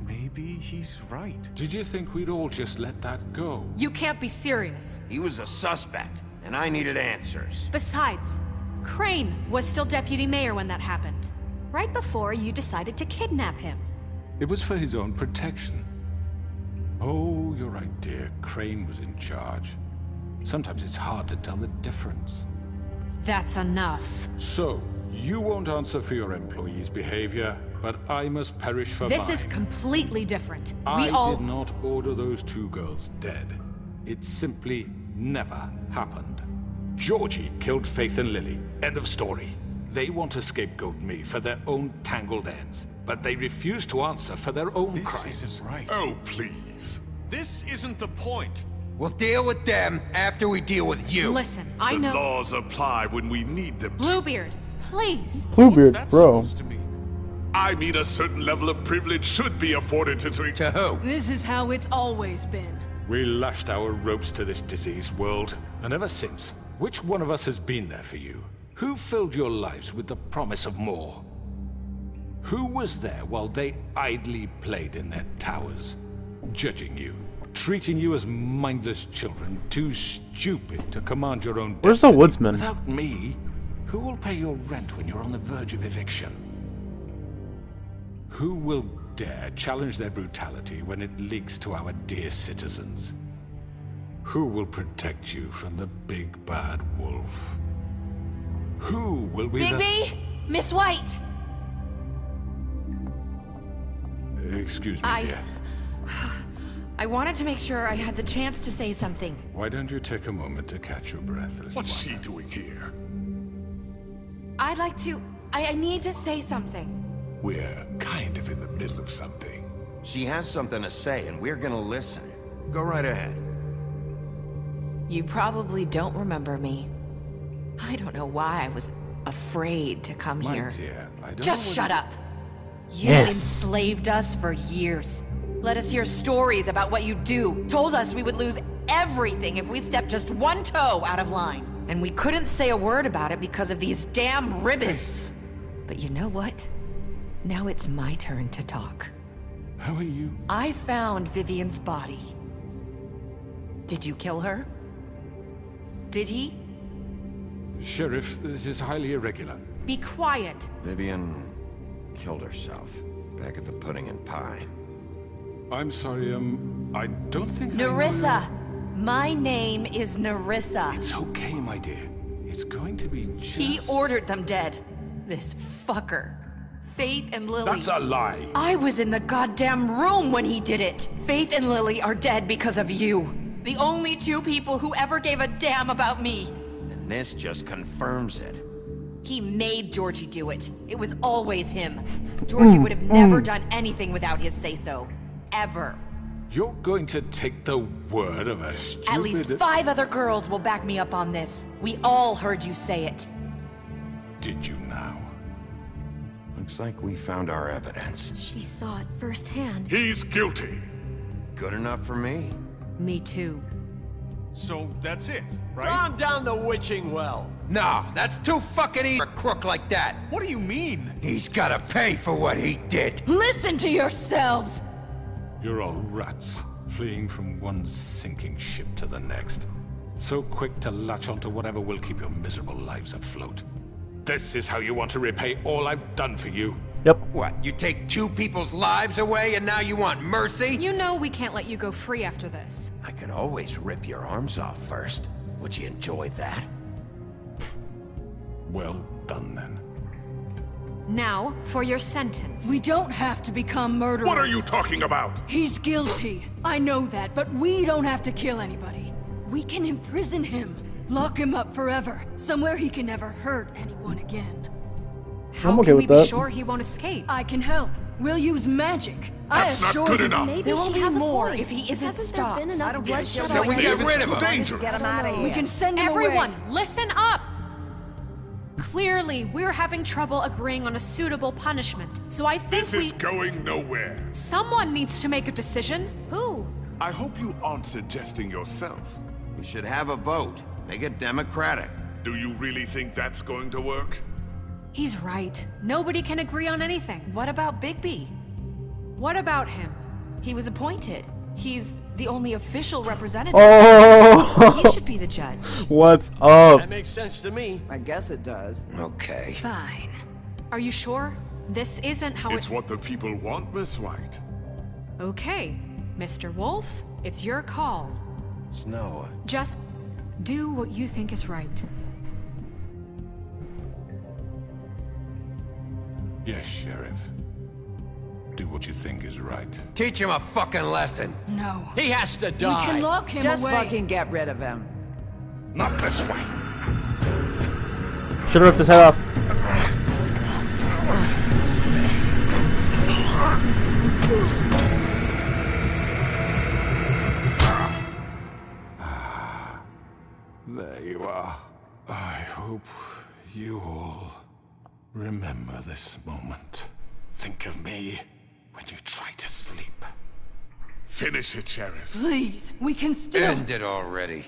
Maybe he's right. Did you think we'd all just let that go? You can't be serious. He was a suspect, and I needed answers. Besides, Crane was still deputy mayor when that happened. Right before you decided to kidnap him. It was for his own protection. Oh, you're right, dear. Crane was in charge. Sometimes it's hard to tell the difference. That's enough. So, you won't answer for your employees' behavior, but I must perish for mine. This is completely different. I did not order those two girls dead. It simply never happened. Georgie killed Faith and Lily. End of story. They want to scapegoat me for their own tangled ends, but they refuse to answer for their own crimes. This isn't right. Oh, please. This isn't the point. We'll deal with them after we deal with you. Listen, I know... The laws apply when we need them to. Bluebeard, please. Bluebeard, bro. Supposed to mean? I mean a certain level of privilege should be afforded to... To who? This is how it's always been. We lashed our ropes to this diseased world, and ever since, which one of us has been there for you? Who filled your lives with the promise of more? Who was there while they idly played in their towers, judging you? Treating you as mindless children, too stupid to command your own destiny. Where's the woodsman? Without me, who will pay your rent when you're on the verge of eviction? Who will dare challenge their brutality when it leaks to our dear citizens? Who will protect you from the big bad wolf? Who will be Bigby! Miss White! Excuse me, dear. I wanted to make sure I had the chance to say something. Why don't you take a moment to catch your breath? What's she doing here? I need to say something. We're kind of in the middle of something. She has something to say, and we're gonna listen. Go right ahead. You probably don't remember me. I don't know why I was afraid to come here. My dear, I don't Just know shut what up! You enslaved us for years. Let us hear stories about what you do. Told us we would lose everything if we stepped just one toe out of line. And we couldn't say a word about it because of these damn ribbons. But you know what? Now it's my turn to talk. How are you? I found Vivian's body. Did you kill her? Did he? Sheriff, this is highly irregular. Be quiet. Vivian killed herself back at the Pudding and Pie. I'm sorry, I don't think Nerissa! My name is Nerissa. It's okay, my dear. It's going to be just... He ordered them dead. This fucker. Faith and Lily... That's a lie! I was in the goddamn room when he did it! Faith and Lily are dead because of you. The only two people who ever gave a damn about me. And this just confirms it. He made Georgie do it. It was always him. Georgie would have never done anything without his say-so. Ever. You're going to take the word of a stupid... At least 5 other girls will back me up on this. We all heard you say it. Did you now? Looks like we found our evidence. She saw it firsthand. He's guilty. Good enough for me. Me too. So that's it, right? Calm down the witching well. Nah, that's too fucking easy for a crook like that. What do you mean? He's gotta pay for what he did. Listen to yourselves! You're all rats, fleeing from one sinking ship to the next. So quick to latch onto whatever will keep your miserable lives afloat. This is how you want to repay all I've done for you? Yep. What, you take 2 people's lives away and now you want mercy? You know we can't let you go free after this. I could always rip your arms off first. Would you enjoy that? Well done, then. Now, for your sentence. We don't have to become murderers. What are you talking about? He's guilty. I know that, but we don't have to kill anybody. We can imprison him. Lock him up forever. Somewhere he can never hurt anyone again. How can we be sure he won't escape? I can help. We'll use magic. That's not good enough. Maybe there will be more if he isn't Hasn't stopped. there been enough bloodshed? So we get rid of him. Dangerous. Get him out of here. We can send him Everyone, away. listen up! Clearly, we're having trouble agreeing on a suitable punishment, so I think This is going nowhere. Someone needs to make a decision. Who? I hope you aren't suggesting yourself. We should have a vote. Make it democratic. Do you really think that's going to work? He's right. Nobody can agree on anything. What about Bigby? What about him? He was appointed. He's the only official representative. Oh! He should be the judge. What's up? That makes sense to me. I guess it does. Okay. Fine. Are you sure? This isn't how It's what the people want, Miss White. Okay, Mr. Wolf, it's your call. Snow. Just do what you think is right. Yes, Sheriff. Do what you think is right. Teach him a fucking lesson. No. He has to We die. can lock him Just away. fucking get rid of him. Not this way. Should've ripped his head off. There you are. I hope you all remember this moment. Think of me when you try to sleep. Finish it, Sheriff. Please, we can still... End it already.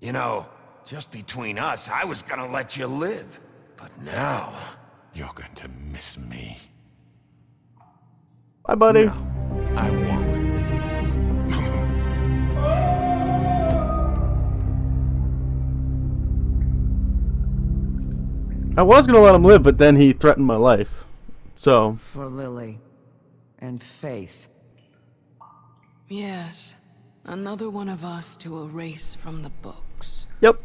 You know, just between us, I was gonna let you live. But now... You're going to miss me. Bye, buddy. No, I won't. I was gonna let him live, but then he threatened my life. So... For Lily. And Faith. Yes. Another one of us to erase from the books. Yep.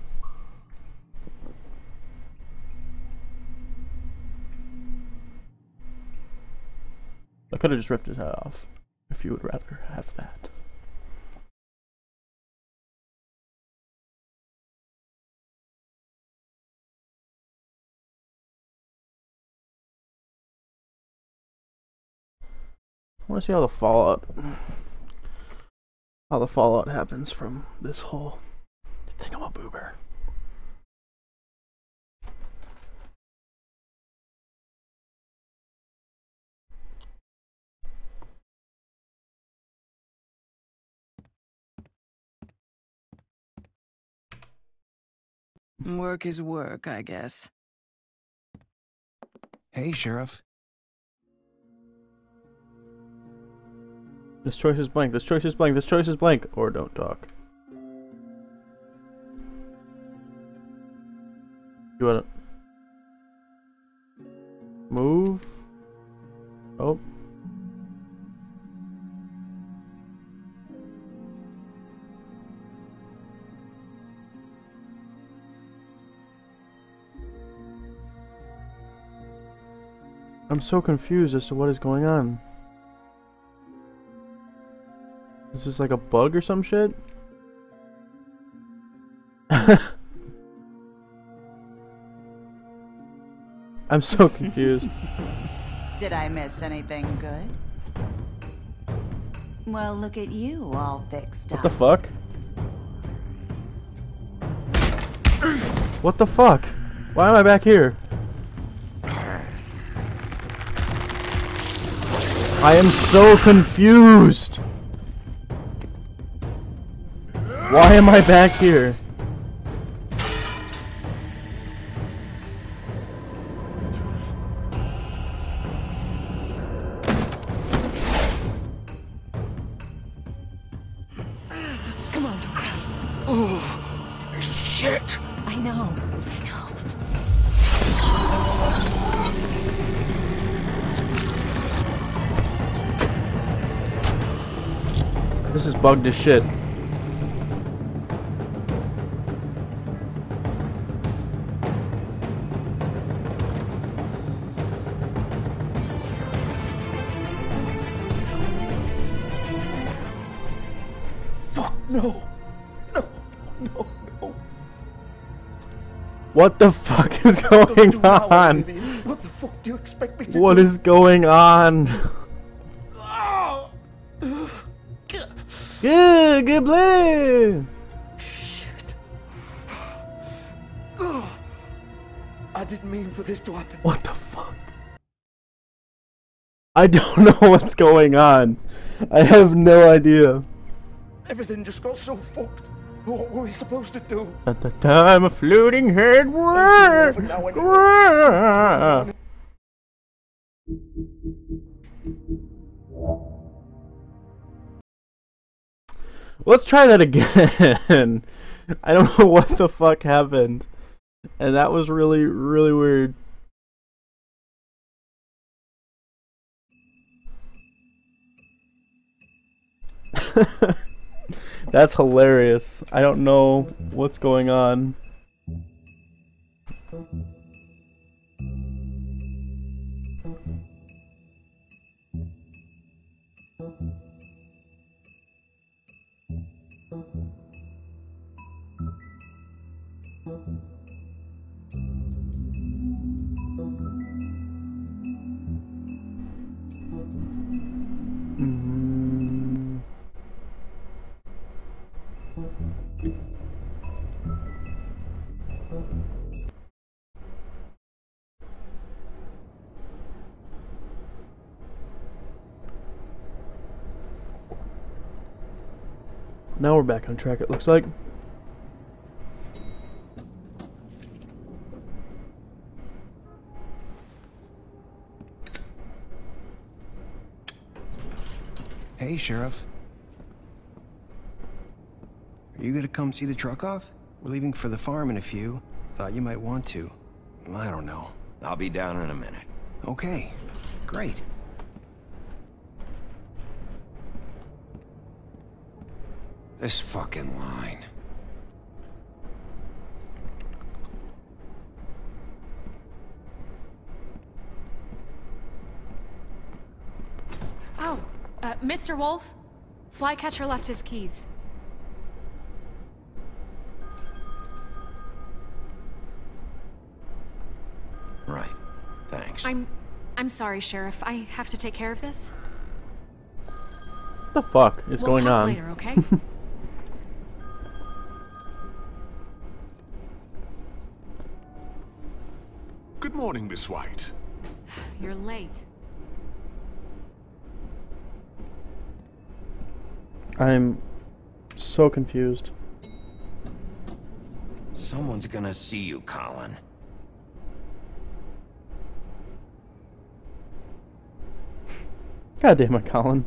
I could have just ripped his head off, if you would rather have that. I want to see how the fallout happens from this whole thingamaboober. Work is work, I guess. Hey, Sheriff. This choice is blank. This choice is blank. This choice is blank. Or don't talk. You wanna move? Oh. I'm so confused as to what is going on. Is this like a bug or some shit? I'm so confused. Did I miss anything good? Well, look at you, all fixed up. What the fuck? What the fuck? Why am I back here? I am so confused. Why am I back here? Come on, George. Oh, shit. I know. This is bugged as shit. Fuck, no. No, no, no. What the fuck is going on? What the fuck do you expect me to do? What is going on? Good play. Shit. Oh, I didn't mean for this to happen. What the fuck? I don't know what's going on. I have no idea. Everything just got so fucked. What were we supposed to do? At the time of floating head work. Let's try that again. I don't know what the fuck happened. And that was really, really weird. That's hilarious. I don't know what's going on. Now we're back on track, it looks like. Hey, Sheriff. Are you gonna come see the truck off? We're leaving for the farm in a few. Thought you might want to. I don't know. I'll be down in a minute. Okay, great. This fucking line. Oh, Mr. Wolf, Flycatcher left his keys. Right. Thanks. I'm sorry, Sheriff. I have to take care of this. What the fuck is going on? We'll talk later, okay? Good morning, Miss White. You're late. I'm so confused. Someone's gonna see you, Colin. God damn it, Colin.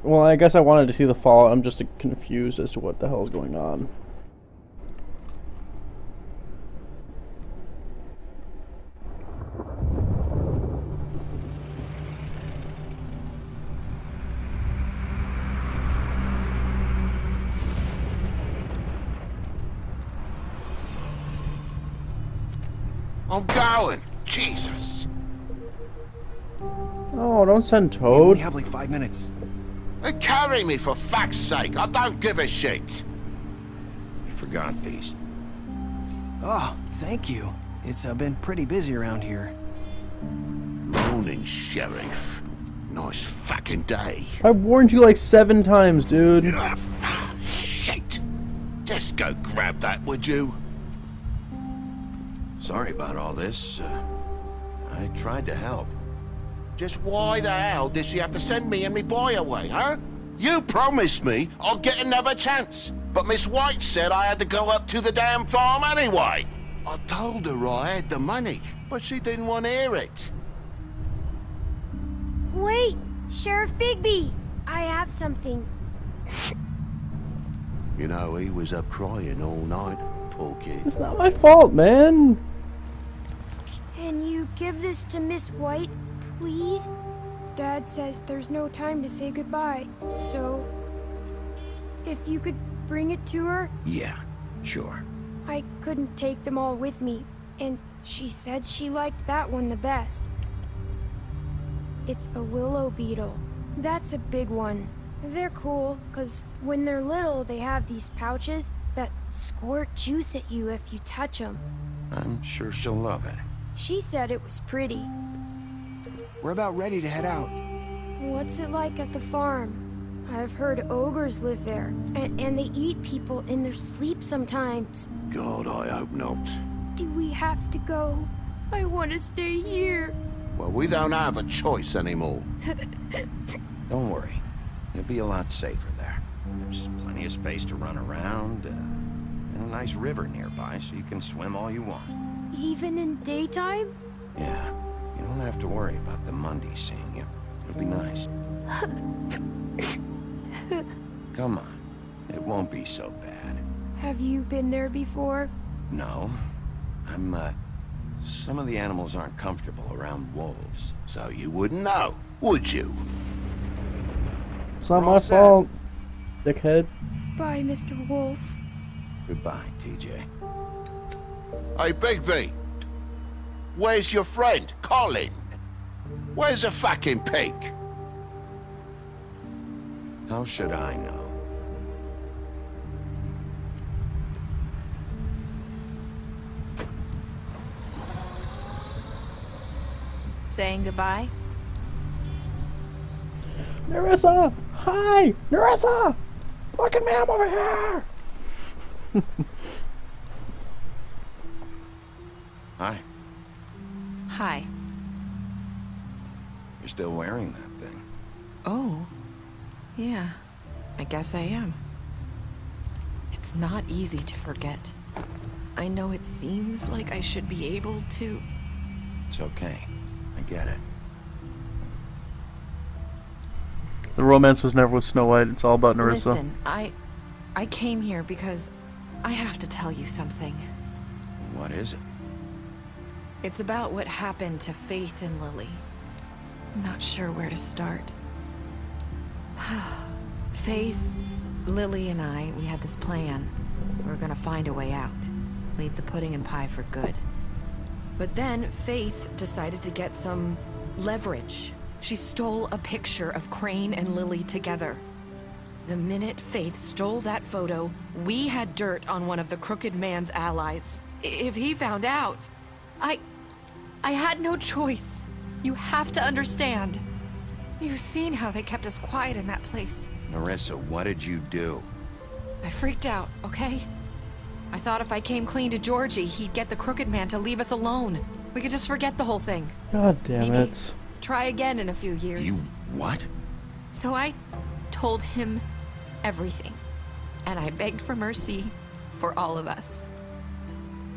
Well, I guess I wanted to see the fall. I'm just confused as to what the hell is going on. I'm going. Jesus. Oh, don't send Toad. We only have like 5 minutes. Carry me for fuck's sake. I don't give a shit. You forgot these. Oh, thank you. It's been pretty busy around here. Morning, Sheriff. Nice fucking day. I warned you like 7 times, dude. Shit. Just go grab that, would you? Sorry about all this. I tried to help. Just why the hell did she have to send me and me boy away, huh? You promised me I'd get another chance, but Miss White said I had to go up to the damn farm anyway. I told her I had the money, but she didn't want to hear it. Wait, Sheriff Bigby, I have something. You know, he was up crying all night, poor kid. It's not my fault, man. Can you give this to Miss White, please? Dad says there's no time to say goodbye, so if you could bring it to her? Yeah, sure. I couldn't take them all with me, and she said she liked that one the best. It's a willow beetle. That's a big one. They're cool, 'cause when they're little, they have these pouches that squirt juice at you if you touch them. I'm sure she'll love it. She said it was pretty. We're about ready to head out. What's it like at the farm? I've heard ogres live there, and they eat people in their sleep sometimes. God, I hope not. Do we have to go? I want to stay here. Well, we don't have a choice anymore. Don't worry. You'll be a lot safer there. There's plenty of space to run around, and a nice river nearby, so you can swim all you want. Even in daytime? Yeah. You don't have to worry about the mundies seeing you. It'll be nice. Come on. It won't be so bad. Have you been there before? No. Some of the animals aren't comfortable around wolves, so you wouldn't know, would you? It's not my fault, dickhead. Bye, Mr. Wolf. Goodbye, TJ. Hey, Bigby! Where's your friend, Colin? Where's the fucking pig? How should I know? Saying goodbye? Nerissa! Hi! Nerissa! Look at me, I'm over here! Hi. Hi. You're still wearing that thing. Oh. Yeah. I guess I am. It's not easy to forget. I know it seems like I should be able to. It's okay. I get it. The romance was never with Snow White. It's all about Nerissa. Listen, I came here because I have to tell you something. What is it? It's about what happened to Faith and Lily. I'm not sure where to start. Faith, Lily, and I, we had this plan. We were gonna find a way out. Leave the pudding and pie for good. But then Faith decided to get some leverage. She stole a picture of Crane and Lily together. The minute Faith stole that photo, we had dirt on one of the Crooked Man's allies. If he found out, I had no choice. You have to understand. You've seen how they kept us quiet in that place. Nerissa, what did you do? I freaked out, okay? I thought if I came clean to Georgie, he'd get the Crooked Man to leave us alone. We could just forget the whole thing. God damn Maybe it. try again in a few years. You what? So I told him everything. And I begged for mercy for all of us.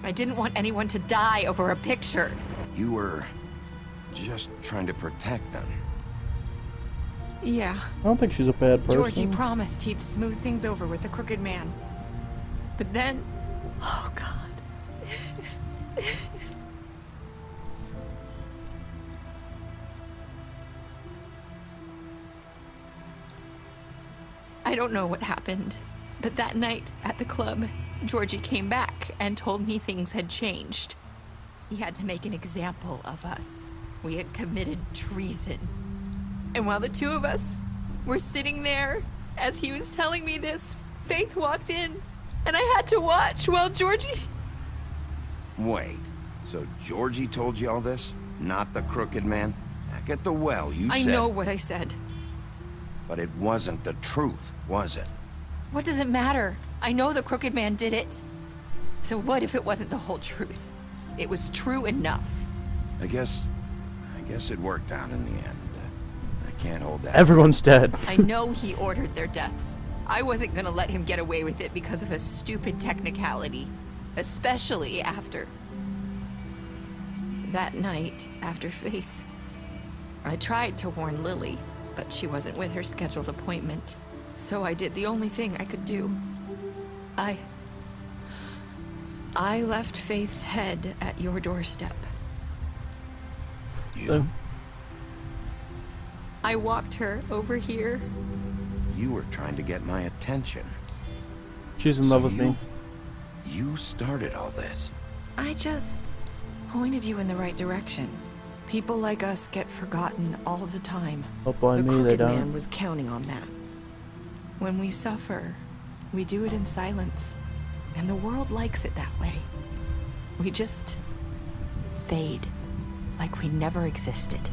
I didn't want anyone to die over a picture. You were just trying to protect them. Yeah. I don't think she's a bad person. Georgie promised he'd smooth things over with the Crooked Man. But then... Oh, God. I don't know what happened, but that night at the club, Georgie came back and told me things had changed. He had to make an example of us. We had committed treason. And while the two of us were sitting there, as he was telling me this, Faith walked in, and I had to watch while Georgie... Wait, so Georgie told you all this? Not the Crooked Man? Back at the well, you said... I know what I said. But it wasn't the truth, was it? What does it matter? I know the Crooked Man did it. So what if it wasn't the whole truth? It was true enough. I guess it worked out in the end. I can't hold that. Everyone's dead. I know he ordered their deaths. I wasn't gonna let him get away with it because of a stupid technicality. Especially after... that night, after Faith. I tried to warn Lily, but she wasn't with her scheduled appointment. So I did the only thing I could do. I left Faith's head at your doorstep. You? I walked her over here. You were trying to get my attention. She's in love with me. You started all this. I just pointed you in the right direction. People like us get forgotten all the time. Oh boy, the me, they Crooked don't. Man was counting on that. When we suffer, we do it in silence. And the world likes it that way. We just fade, like we never existed.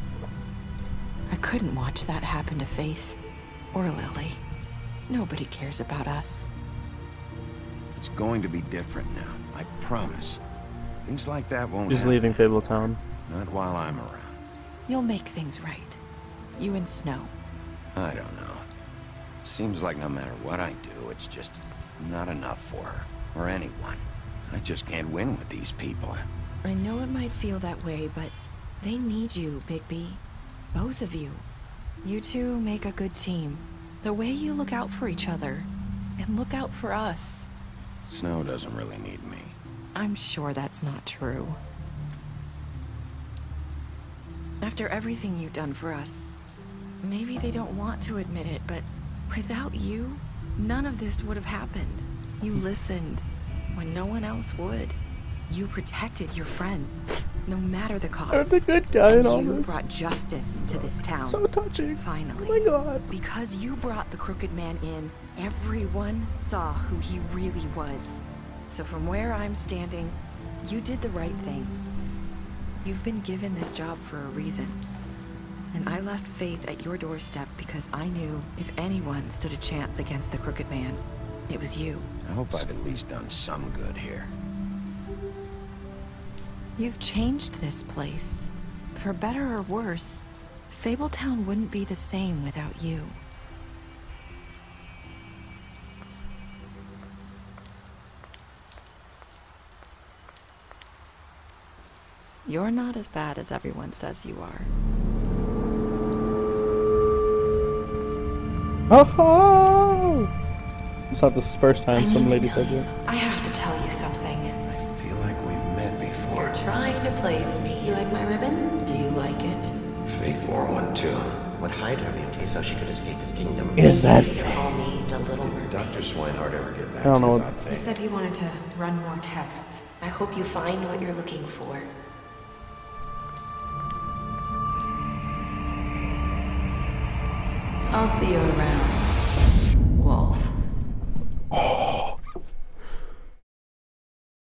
I couldn't watch that happen to Faith or Lily. Nobody cares about us. It's going to be different now, I promise. Things like that won't She's happen. leaving Fabletown. Not while I'm around. You'll make things right. You and Snow. I don't know. Seems like no matter what I do, it's just not enough for her. Or anyone. I just can't win with these people. I know it might feel that way, but they need you, Bigby. Both of you. You two make a good team. The way you look out for each other, and look out for us. Snow doesn't really need me. I'm sure that's not true. After everything you've done for us, maybe they don't want to admit it, but without you, none of this would have happened. You listened when no one else would. You protected your friends, no matter the cost. I'm the good guy in all you this. brought justice to this town. So touching. Finally. Oh my God. Because you brought the Crooked Man in, everyone saw who he really was. So from where I'm standing, you did the right thing. You've been given this job for a reason. And I left Faith at your doorstep because I knew if anyone stood a chance against the Crooked Man, it was you. I hope I've at least done some good here. You've changed this place. For better or worse, Fabletown wouldn't be the same without you. You're not as bad as everyone says you are. Oh! It's not the first time some lady said that. I have to tell you something. I feel like we've met before. You're trying to place me. You like my ribbon? Do you like it? Faith wore one too. Would hide her beauty so she could escape his kingdom. Is that They call me the Little Mermaid. Did Dr. Swinehart ever get back I don't to you know. about He Faith? said he wanted to run more tests. I hope you find what you're looking for. I'll see you around, Wolf. Oh.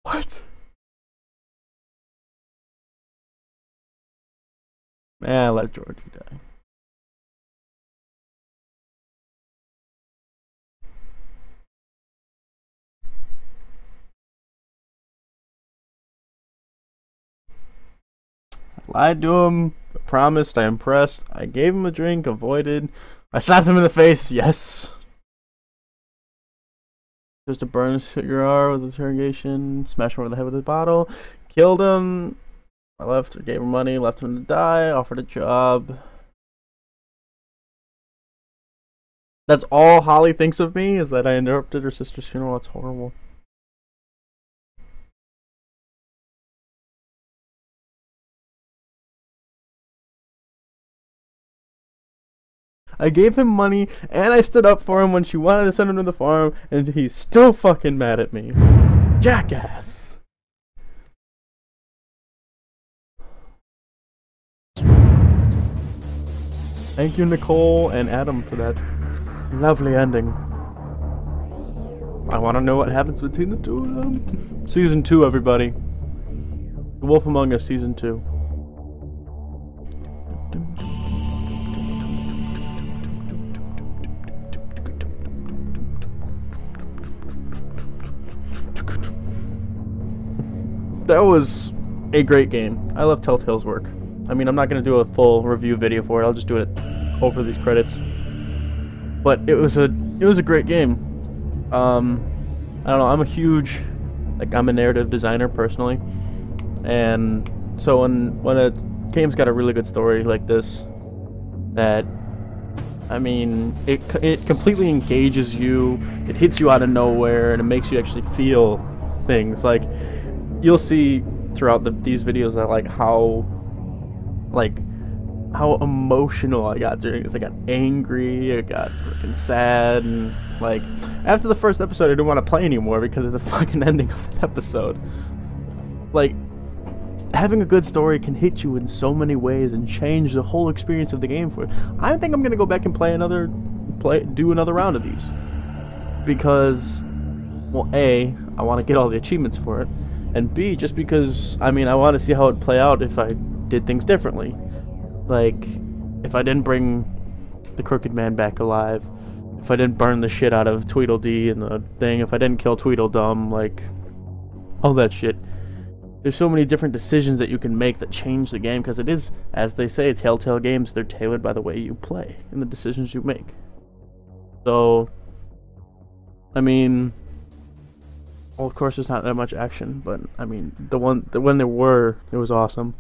What? Man, let Georgie die. I lied to him, I promised, I impressed, I gave him a drink, avoided, I slapped him in the face, yes. Just to burn his cigar with interrogation, smashed him over the head with a bottle, killed him, I left, gave him money, left him to die, offered a job. That's all Holly thinks of me, is that I interrupted her sister's funeral. That's horrible. I gave him money, and I stood up for him when she wanted to send him to the farm, and he's still fucking mad at me. Jackass! Thank you, Nicole and Adam, for that lovely ending. I want to know what happens between the two of them. Season 2, everybody. The Wolf Among Us, Season 2. That was a great game. I love Telltale's work. I mean, I'm not going to do a full review video for it. I'll just do it over these credits. But it was a great game. I don't know. I'm a huge, I'm a narrative designer personally, and so when a game's got a really good story like this, that, I mean, it completely engages you. It hits you out of nowhere, and it makes you actually feel things. Like, you'll see throughout these videos that how emotional I got during this. I got angry, I got freaking sad, and after the first episode I didn't want to play anymore because of the fucking ending of that episode. Having a good story can hit you in so many ways and change the whole experience of the game for you. I think I'm gonna go back and do another round of these. Because, well, A, I want to get all the achievements for it, and B, just because, I mean, I want to see how it'd play out if I did things differently. If I didn't bring the Crooked Man back alive, if I didn't burn the shit out of Tweedledee and the thing, if I didn't kill Tweedle Dum, all that shit. There's so many different decisions that you can make that change the game, because it is, as they say, Telltale games, they're tailored by the way you play and the decisions you make. So, I mean, well, of course there's not that much action, but I mean, when there were, it was awesome.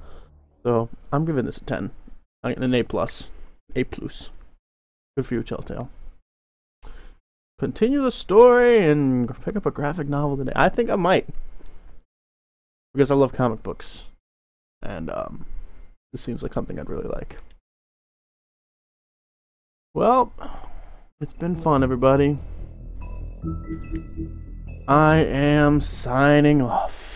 So, I'm giving this a 10. An A+. A+. Good for you, Telltale. Continue the story and pick up a graphic novel today. I think I might, because I love comic books, and this seems like something I'd really like. Well, it's been fun, everybody. I am signing off.